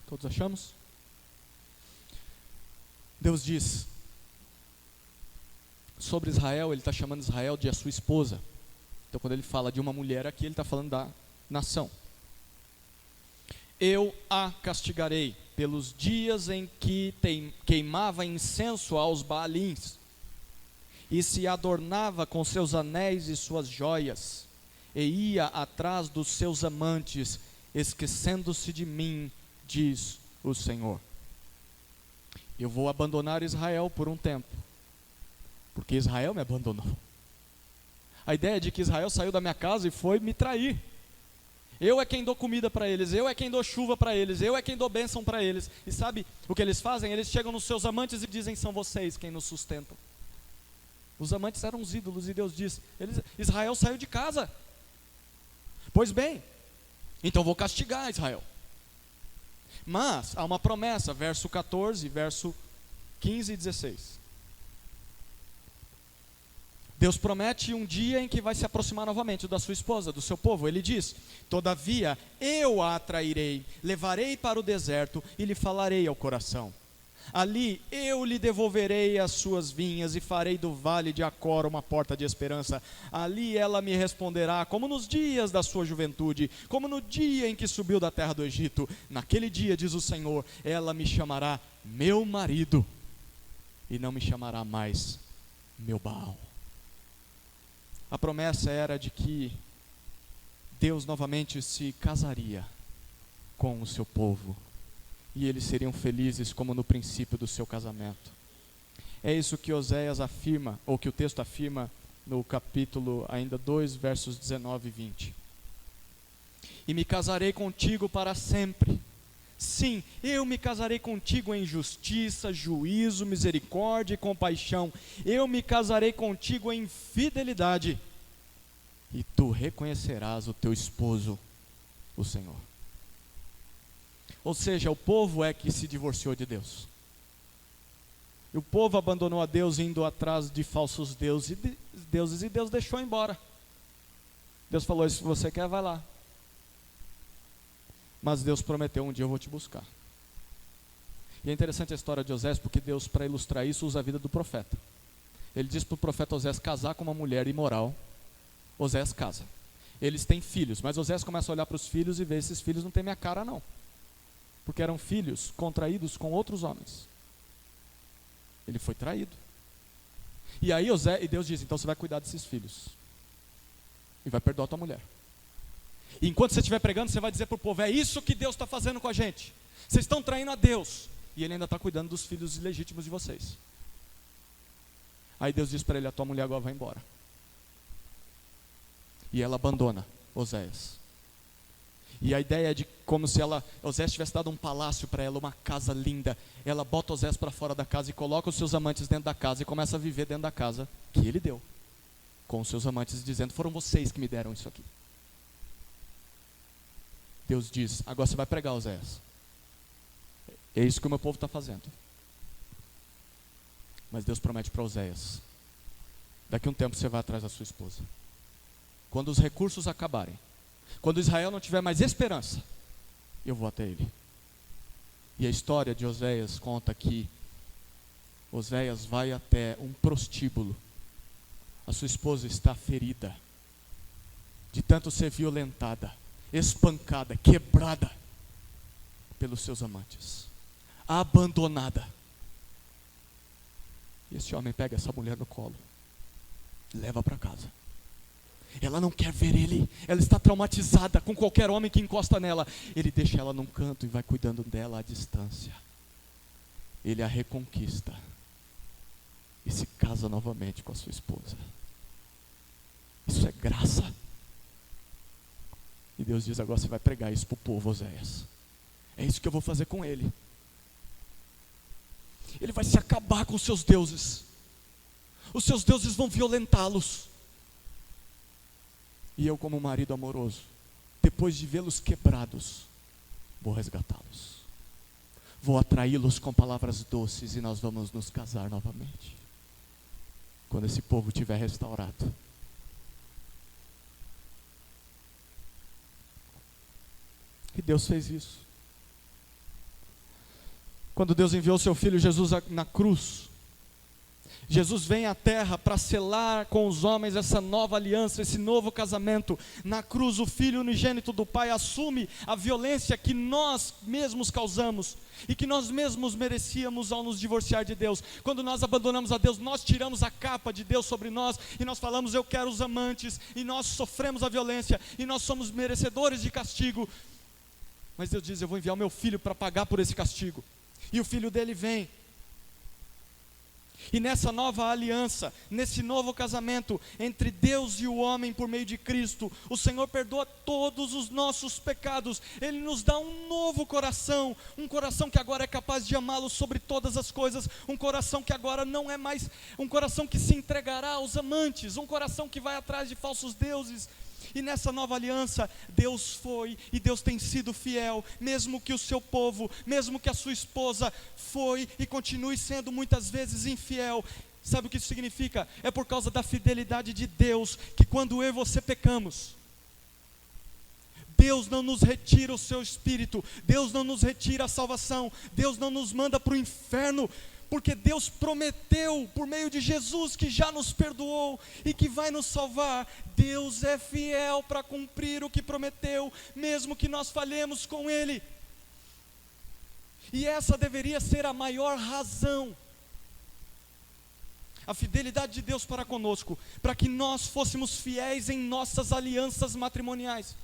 Todos achamos? Deus diz sobre Israel, ele está chamando Israel de a sua esposa. Então quando ele fala de uma mulher aqui, ele está falando da nação. Eu a castigarei pelos dias em que queimava incenso aos Baalins, e se adornava com seus anéis e suas joias, e ia atrás dos seus amantes, esquecendo-se de mim, diz o Senhor. Eu vou abandonar Israel por um tempo, porque Israel me abandonou. A ideia de que Israel saiu da minha casa e foi me trair. Eu é quem dou comida para eles, eu é quem dou chuva para eles, eu é quem dou bênção para eles. E sabe o que eles fazem? Eles chegam nos seus amantes e dizem: são vocês quem nos sustentam. Os amantes eram os ídolos, e Deus diz: Israel saiu de casa. Pois bem, então vou castigar Israel. Mas há uma promessa, verso 14, verso 15 e 16. Deus promete um dia em que vai se aproximar novamente da sua esposa, do seu povo. Ele diz: todavia eu a atrairei, levarei para o deserto e lhe falarei ao coração. Ali eu lhe devolverei as suas vinhas e farei do vale de Acor uma porta de esperança. Ali ela me responderá como nos dias da sua juventude, como no dia em que subiu da terra do Egito. Naquele dia, diz o Senhor, ela me chamará meu marido e não me chamará mais meu Baal. A promessa era de que Deus novamente se casaria com o seu povo, e eles seriam felizes como no princípio do seu casamento. É isso que Oséias afirma, ou que o texto afirma no capítulo ainda 2, versos 19 e 20. E me casarei contigo para sempre. Sim, eu me casarei contigo em justiça, juízo, misericórdia e compaixão. Eu me casarei contigo em fidelidade, e tu reconhecerás o teu esposo, o Senhor. Ou seja, o povo é que se divorciou de Deus. E o povo abandonou a Deus, indo atrás de falsos deuses, e Deus deixou embora. Deus falou: se você quer, vai lá. Mas Deus prometeu: um dia eu vou te buscar. E é interessante a história de Osés, porque Deus, para ilustrar isso, usa a vida do profeta. Ele diz para o profeta Osés casar com uma mulher imoral. Osés casa. Eles têm filhos, mas Osés começa a olhar para os filhos e vê: esses filhos não têm minha cara não, porque eram filhos contraídos com outros homens. Ele foi traído. E aí Deus diz: então você vai cuidar desses filhos e vai perdoar tua mulher. E enquanto você estiver pregando, você vai dizer para o povo: é isso que Deus está fazendo com a gente. Vocês estão traindo a Deus. E Ele ainda está cuidando dos filhos ilegítimos de vocês. Aí Deus diz para ele: a tua mulher agora vai embora. E ela abandona Oséias. E a ideia é de como se Oséias tivesse dado um palácio para ela, uma casa linda. Ela bota Oséias para fora da casa e coloca os seus amantes dentro da casa e começa a viver dentro da casa que ele deu, com os seus amantes, dizendo: foram vocês que me deram isso aqui. Deus diz: agora você vai pregar, Oséias. É isso que o meu povo está fazendo. Mas Deus promete para Oséias: daqui a um tempo você vai atrás da sua esposa. Quando os recursos acabarem, quando Israel não tiver mais esperança, eu vou até ele. E a história de Oséias conta que Oséias vai até um prostíbulo. A sua esposa está ferida, de tanto ser violentada, espancada, quebrada pelos seus amantes, abandonada. E esse homem pega essa mulher no colo, leva para casa. Ela não quer ver ele, ela está traumatizada com qualquer homem que encosta nela. Ele deixa ela num canto e vai cuidando dela à distância. Ele a reconquista e se casa novamente com a sua esposa. Isso é graça. E Deus diz: agora você vai pregar isso para o povo, Oséias. É isso que eu vou fazer com ele. Ele vai se acabar com os seus deuses. Os seus deuses vão violentá-los. E eu, como marido amoroso, depois de vê-los quebrados, vou resgatá-los. Vou atraí-los com palavras doces e nós vamos nos casar novamente. Quando esse povo estiver restaurado. E Deus fez isso. Quando Deus enviou seu Filho Jesus na cruz, Jesus vem à terra para selar com os homens essa nova aliança, esse novo casamento. Na cruz, o Filho unigênito do Pai assume a violência que nós mesmos causamos e que nós mesmos merecíamos ao nos divorciar de Deus. Quando nós abandonamos a Deus, nós tiramos a capa de Deus sobre nós e nós falamos: eu quero os amantes, e nós sofremos a violência e nós somos merecedores de castigo. Mas Deus diz: eu vou enviar o meu Filho para pagar por esse castigo. E o Filho dele vem. E nessa nova aliança, nesse novo casamento entre Deus e o homem por meio de Cristo, o Senhor perdoa todos os nossos pecados. Ele nos dá um novo coração, um coração que agora é capaz de amá-lo sobre todas as coisas, um coração que agora não é mais um coração que se entregará aos amantes, um coração que vai atrás de falsos deuses. E nessa nova aliança, Deus foi e Deus tem sido fiel, mesmo que o seu povo, mesmo que a sua esposa foi e continue sendo muitas vezes infiel. Sabe o que isso significa? É por causa da fidelidade de Deus, que quando eu e você pecamos, Deus não nos retira o seu espírito, Deus não nos retira a salvação, Deus não nos manda para o inferno, porque Deus prometeu por meio de Jesus que já nos perdoou e que vai nos salvar. Deus é fiel para cumprir o que prometeu, mesmo que nós falhemos com Ele. E essa deveria ser a maior razão, a fidelidade de Deus para conosco, para que nós fôssemos fiéis em nossas alianças matrimoniais.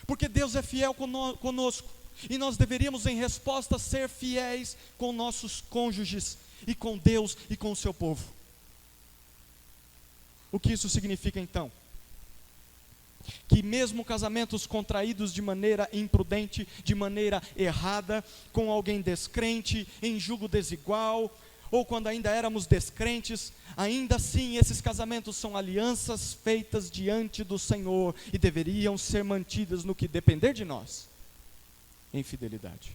Porque Deus é fiel conosco. E nós deveríamos, em resposta, ser fiéis com nossos cônjuges, e com Deus e com o seu povo. O que isso significa então? Que mesmo casamentos contraídos de maneira imprudente, de maneira errada, com alguém descrente, em julgo desigual, ou quando ainda éramos descrentes, ainda assim esses casamentos são alianças feitas diante do Senhor, e deveriam ser mantidas no que depender de nós, em fidelidade.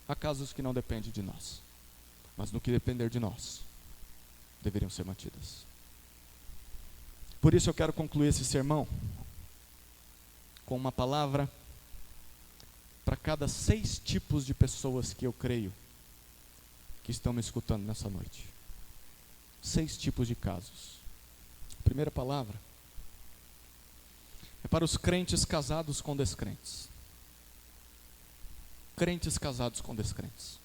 Há casos que não dependem de nós, mas no que depender de nós, deveriam ser mantidas. Por isso eu quero concluir esse sermão com uma palavra para cada 6 tipos de pessoas que eu creio que estão me escutando nessa noite. 6 tipos de casos. A primeira palavra é para os crentes casados com descrentes. Crentes casados com descrentes.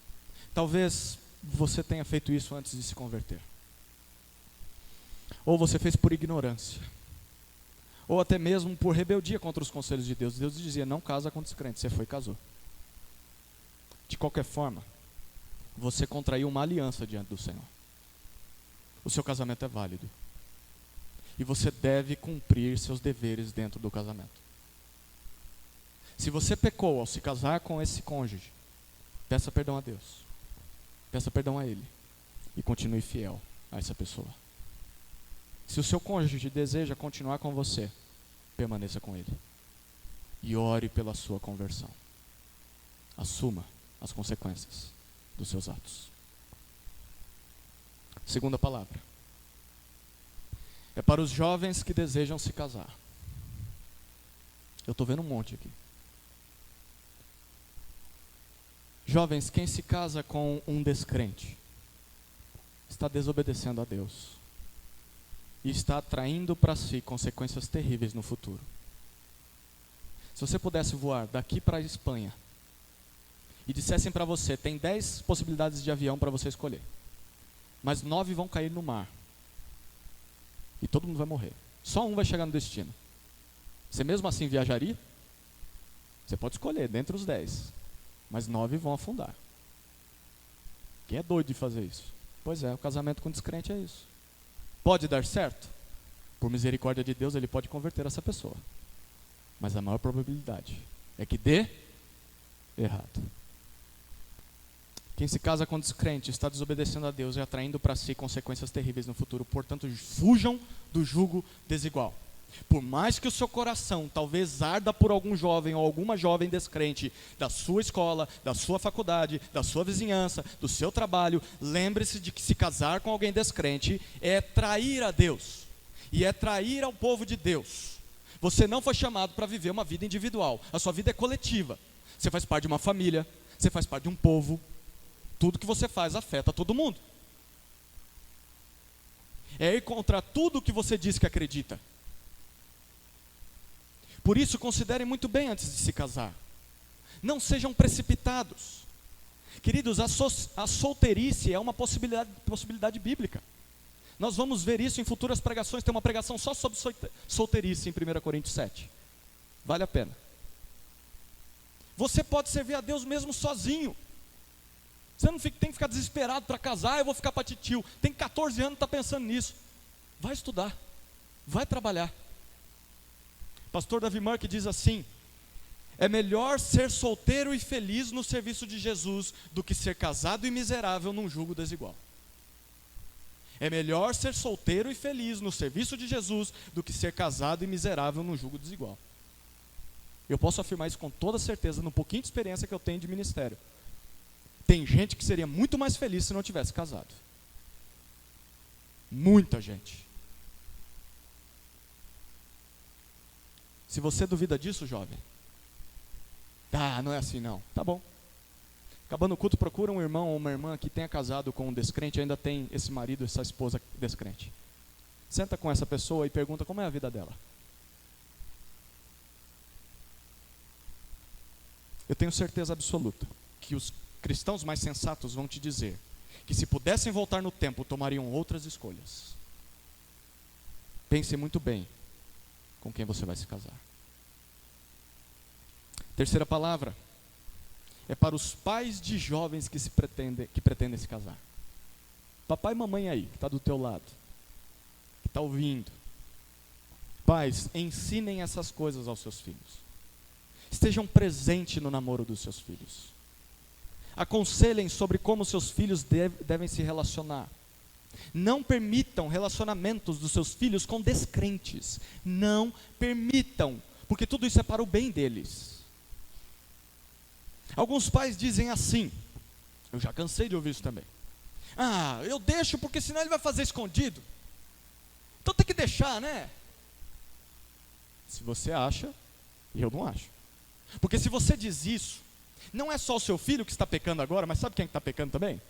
Talvez você tenha feito isso antes de se converter. Ou você fez por ignorância. ou até mesmo por rebeldia contra os conselhos de Deus. Deus dizia, não casa com descrente, você foi e casou. De qualquer forma, você contraiu uma aliança diante do Senhor. O seu casamento é válido. E você deve cumprir seus deveres dentro do casamento. Se você pecou ao se casar com esse cônjuge, peça perdão a Deus. Peça perdão a Ele. E continue fiel a essa pessoa. Se o seu cônjuge deseja continuar com você, permaneça com ele. E ore pela sua conversão. Assuma as consequências dos seus atos. Segunda palavra. É para os jovens que desejam se casar. Eu estou vendo um monte aqui. Jovens, quem se casa com um descrente está desobedecendo a Deus e está atraindo para si consequências terríveis no futuro. Se você pudesse voar daqui para a Espanha e dissessem para você, tem 10 possibilidades de avião para você escolher, mas 9 vão cair no mar e todo mundo vai morrer, só um vai chegar no destino, você mesmo assim viajaria? Você pode escolher dentre os 10, mas 9 vão afundar. Quem é doido de fazer isso? Pois é, o casamento com descrente é isso. Pode dar certo? Por misericórdia de Deus, Ele pode converter essa pessoa. Mas a maior probabilidade é que dê errado. Quem se casa com descrente está desobedecendo a Deus e atraindo para si consequências terríveis no futuro. Portanto, fujam do jugo desigual. Por mais que o seu coração talvez arda por algum jovem ou alguma jovem descrente da sua escola, da sua faculdade, da sua vizinhança, do seu trabalho, lembre-se de que se casar com alguém descrente é trair a Deus e é trair ao povo de Deus. Você não foi chamado para viver uma vida individual, a sua vida é coletiva. Você faz parte de uma família, você faz parte de um povo, tudo que você faz afeta todo mundo. É ir contra tudo que você diz que acredita. Por isso, considerem muito bem antes de se casar. Não sejam precipitados. Queridos, a solteirice é uma possibilidade bíblica. Nós vamos ver isso em futuras pregações. Tem uma pregação só sobre solteirice em 1 Coríntios 7. Vale a pena. Você pode servir a Deus mesmo sozinho. Você não tem que ficar desesperado para casar, eu vou ficar para titio. Tem 14 anos e está pensando nisso. Vai estudar. Vai trabalhar. Pastor Davi Mark diz assim: é melhor ser solteiro e feliz no serviço de Jesus do que ser casado e miserável num jugo desigual. É melhor ser solteiro e feliz no serviço de Jesus do que ser casado e miserável num jugo desigual. Eu posso afirmar isso com toda certeza, no pouquinho de experiência que eu tenho de ministério. Tem gente que seria muito mais feliz se não tivesse casado. Muita gente. Se você duvida disso, jovem, não é assim não, tá bom. Acabando o culto, procura um irmão ou uma irmã que tenha casado com um descrente, ainda tem esse marido, essa esposa descrente. Senta com essa pessoa e pergunta como é a vida dela. Eu tenho certeza absoluta que os cristãos mais sensatos vão te dizer que se pudessem voltar no tempo, tomariam outras escolhas. Pense muito bem com quem você vai se casar. Terceira palavra é para os pais de jovens que pretendem se casar. Papai e mamãe aí, que está do teu lado, que está ouvindo. Pais, ensinem essas coisas aos seus filhos. Estejam presentes no namoro dos seus filhos. Aconselhem sobre como seus filhos devem se relacionar. Não permitam relacionamentos dos seus filhos com descrentes. Não permitam, porque tudo isso é para o bem deles. Alguns pais dizem assim, eu já cansei de ouvir isso também. Eu deixo porque senão ele vai fazer escondido. Então tem que deixar, né? Se você acha, eu não acho. Porque se você diz isso, não é só o seu filho que está pecando agora, mas sabe quem está pecando também?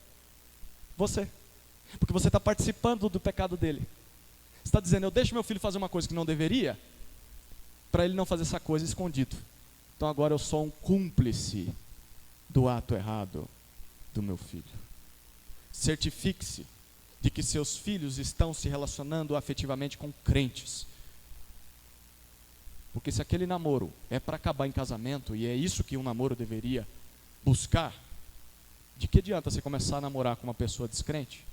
Você. Porque você está participando do pecado dele. Você está dizendo, eu deixo meu filho fazer uma coisa que não deveria, para ele não fazer essa coisa escondido. Então agora eu sou um cúmplice do ato errado do meu filho. Certifique-se de que seus filhos estão se relacionando afetivamente com crentes. Porque se aquele namoro é para acabar em casamento, e é isso que um namoro deveria buscar, de que adianta você começar a namorar com uma pessoa descrente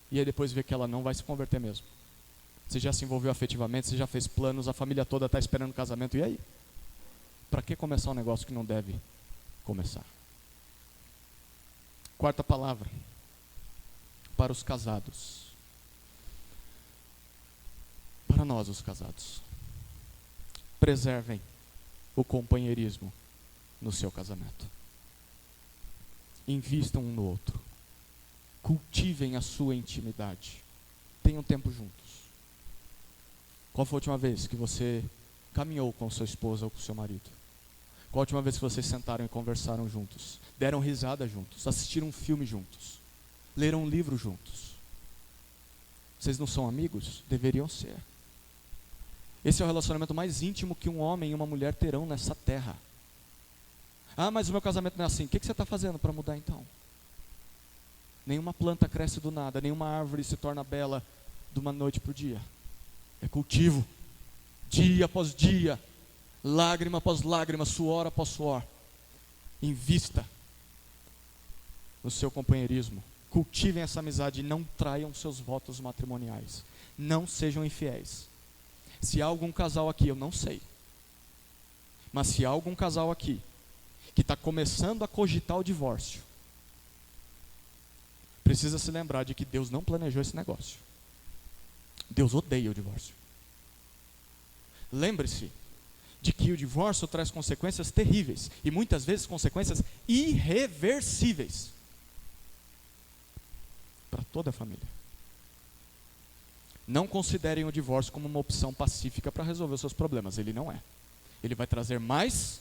e aí depois ver que ela não vai se converter mesmo? Você já se envolveu afetivamente, você já fez planos, a família toda está esperando o casamento, e aí? Para que começar um negócio que não deve começar? Quarta palavra, para os casados. Para nós, os casados. Preservem o companheirismo no seu casamento. Invistam um no outro. Cultivem a sua intimidade. Tenham tempo juntos. Qual foi a última vez que você caminhou com sua esposa ou com seu marido? Qual a última vez que vocês sentaram e conversaram juntos? Deram risada juntos? Assistiram um filme juntos? Leram um livro juntos? Vocês não são amigos? Deveriam ser. Esse é o relacionamento mais íntimo que um homem e uma mulher terão nessa terra. Ah, mas o meu casamento não é assim. O que você está fazendo para mudar então? Nenhuma planta cresce do nada, nenhuma árvore se torna bela de uma noite para o dia. É cultivo, dia após dia, lágrima após lágrima, suor após suor. Invista no seu companheirismo. Cultivem essa amizade e não traiam seus votos matrimoniais. Não sejam infiéis. Se há algum casal aqui, eu não sei, mas se há algum casal aqui que está começando a cogitar o divórcio, precisa se lembrar de que Deus não planejou esse negócio. Deus odeia o divórcio. Lembre-se de que o divórcio traz consequências terríveis e muitas vezes consequências irreversíveis para toda a família. Não considerem o divórcio como uma opção pacífica para resolver os seus problemas. Ele não é. Ele vai trazer mais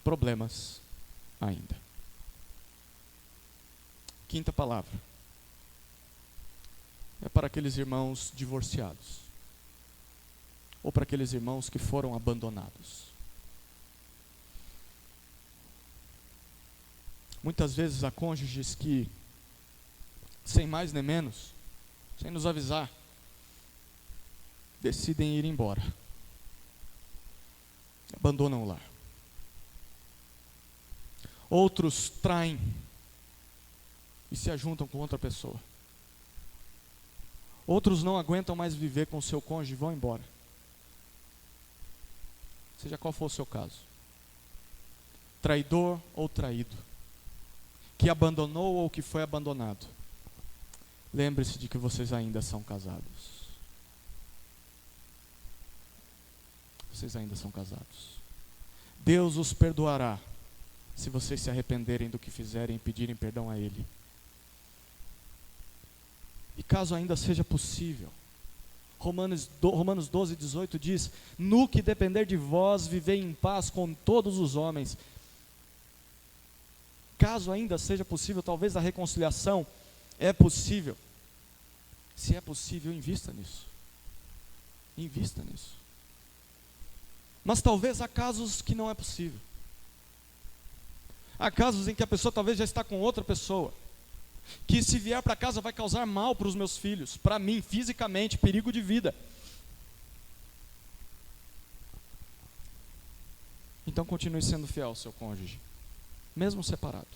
problemas ainda. Quinta palavra. É para aqueles irmãos divorciados. Ou para aqueles irmãos que foram abandonados. Muitas vezes há cônjuges que, sem mais nem menos, sem nos avisar, decidem ir embora. Abandonam o lar. Outros traem e se ajuntam com outra pessoa. Outros não aguentam mais viver com o seu cônjuge e vão embora. Seja qual for o seu caso. Traidor ou traído. Que abandonou ou que foi abandonado. Lembre-se de que vocês ainda são casados. Vocês ainda são casados. Deus os perdoará se vocês se arrependerem do que fizerem e pedirem perdão a Ele. E caso ainda seja possível, Romanos 12, 18 diz: no que depender de vós, vivei em paz com todos os homens. Caso ainda seja possível, talvez a reconciliação é possível. Se é possível, invista nisso. Invista nisso. Mas talvez há casos que não é possível. Há casos em que a pessoa talvez já está com outra pessoa, que se vier para casa vai causar mal para os meus filhos, para mim, fisicamente, perigo de vida. Então continue sendo fiel ao seu cônjuge, mesmo separado,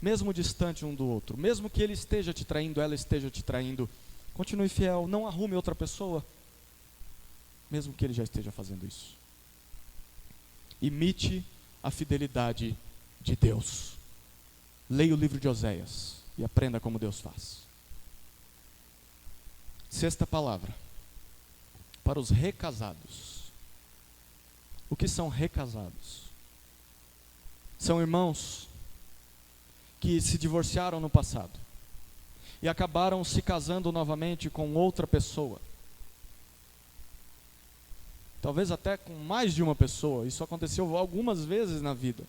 mesmo distante um do outro, mesmo que ele esteja te traindo, ela esteja te traindo, continue fiel, não arrume outra pessoa, mesmo que ele já esteja fazendo isso. Imite a fidelidade de Deus. Leia o livro de Oséias e aprenda como Deus faz. Sexta palavra, para os recasados. O que são recasados? São irmãos que se divorciaram no passado e acabaram se casando novamente com outra pessoa. Talvez até com mais de uma pessoa. Isso aconteceu algumas vezes na vida.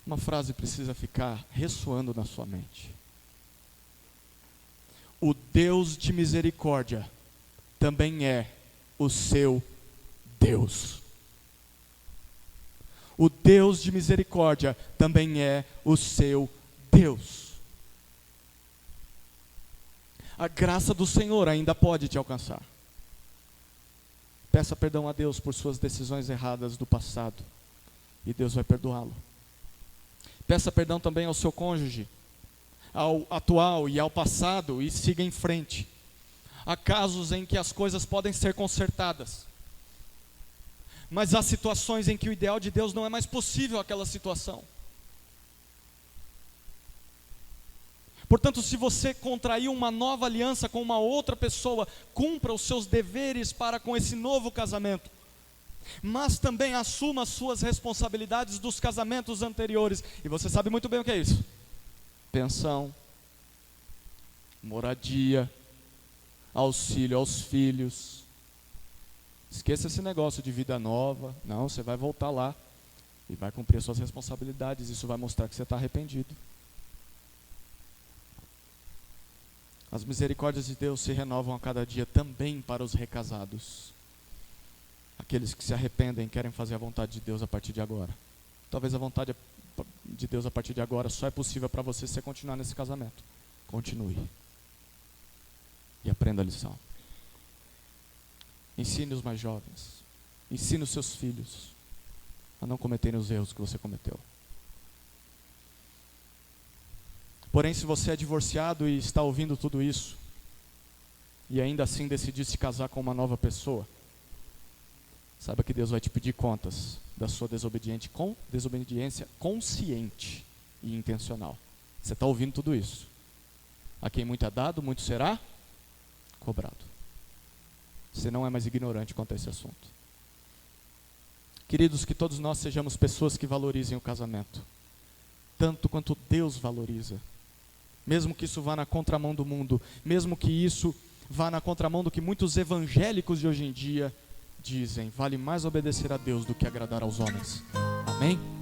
Uma frase precisa ficar ressoando na sua mente. O Deus de misericórdia também é o seu Deus. O Deus de misericórdia também é o seu Deus. A graça do Senhor ainda pode te alcançar. Peça perdão a Deus por suas decisões erradas do passado, e Deus vai perdoá-lo. Peça perdão também ao seu cônjuge, ao atual e ao passado, e siga em frente. Há casos em que as coisas podem ser consertadas, mas há situações em que o ideal de Deus não é mais possível aquela situação. Portanto, se você contraiu uma nova aliança com uma outra pessoa, cumpra os seus deveres para com esse novo casamento, mas também assuma as suas responsabilidades dos casamentos anteriores. E você sabe muito bem o que é isso: pensão, moradia, auxílio aos filhos. Esqueça esse negócio de vida nova. Não, você vai voltar lá e vai cumprir as suas responsabilidades. Isso vai mostrar que você está arrependido. As misericórdias de Deus se renovam a cada dia também para os recasados, aqueles que se arrependem e querem fazer a vontade de Deus a partir de agora. Talvez a vontade de Deus a partir de agora só é possível para você se você continuar nesse casamento. Continue e aprenda a lição. Ensine os mais jovens, ensine os seus filhos a não cometerem os erros que você cometeu. Porém, se você é divorciado e está ouvindo tudo isso, e ainda assim decidir se casar com uma nova pessoa, saiba que Deus vai te pedir contas da sua desobediência consciente e intencional. Você está ouvindo tudo isso? A quem muito é dado, muito será cobrado. Você não é mais ignorante quanto a esse assunto. Queridos, que todos nós sejamos pessoas que valorizem o casamento, tanto quanto Deus valoriza. Mesmo que isso vá na contramão do mundo, mesmo que isso vá na contramão do que muitos evangélicos de hoje em dia dizem, vale mais obedecer a Deus do que agradar aos homens. Amém?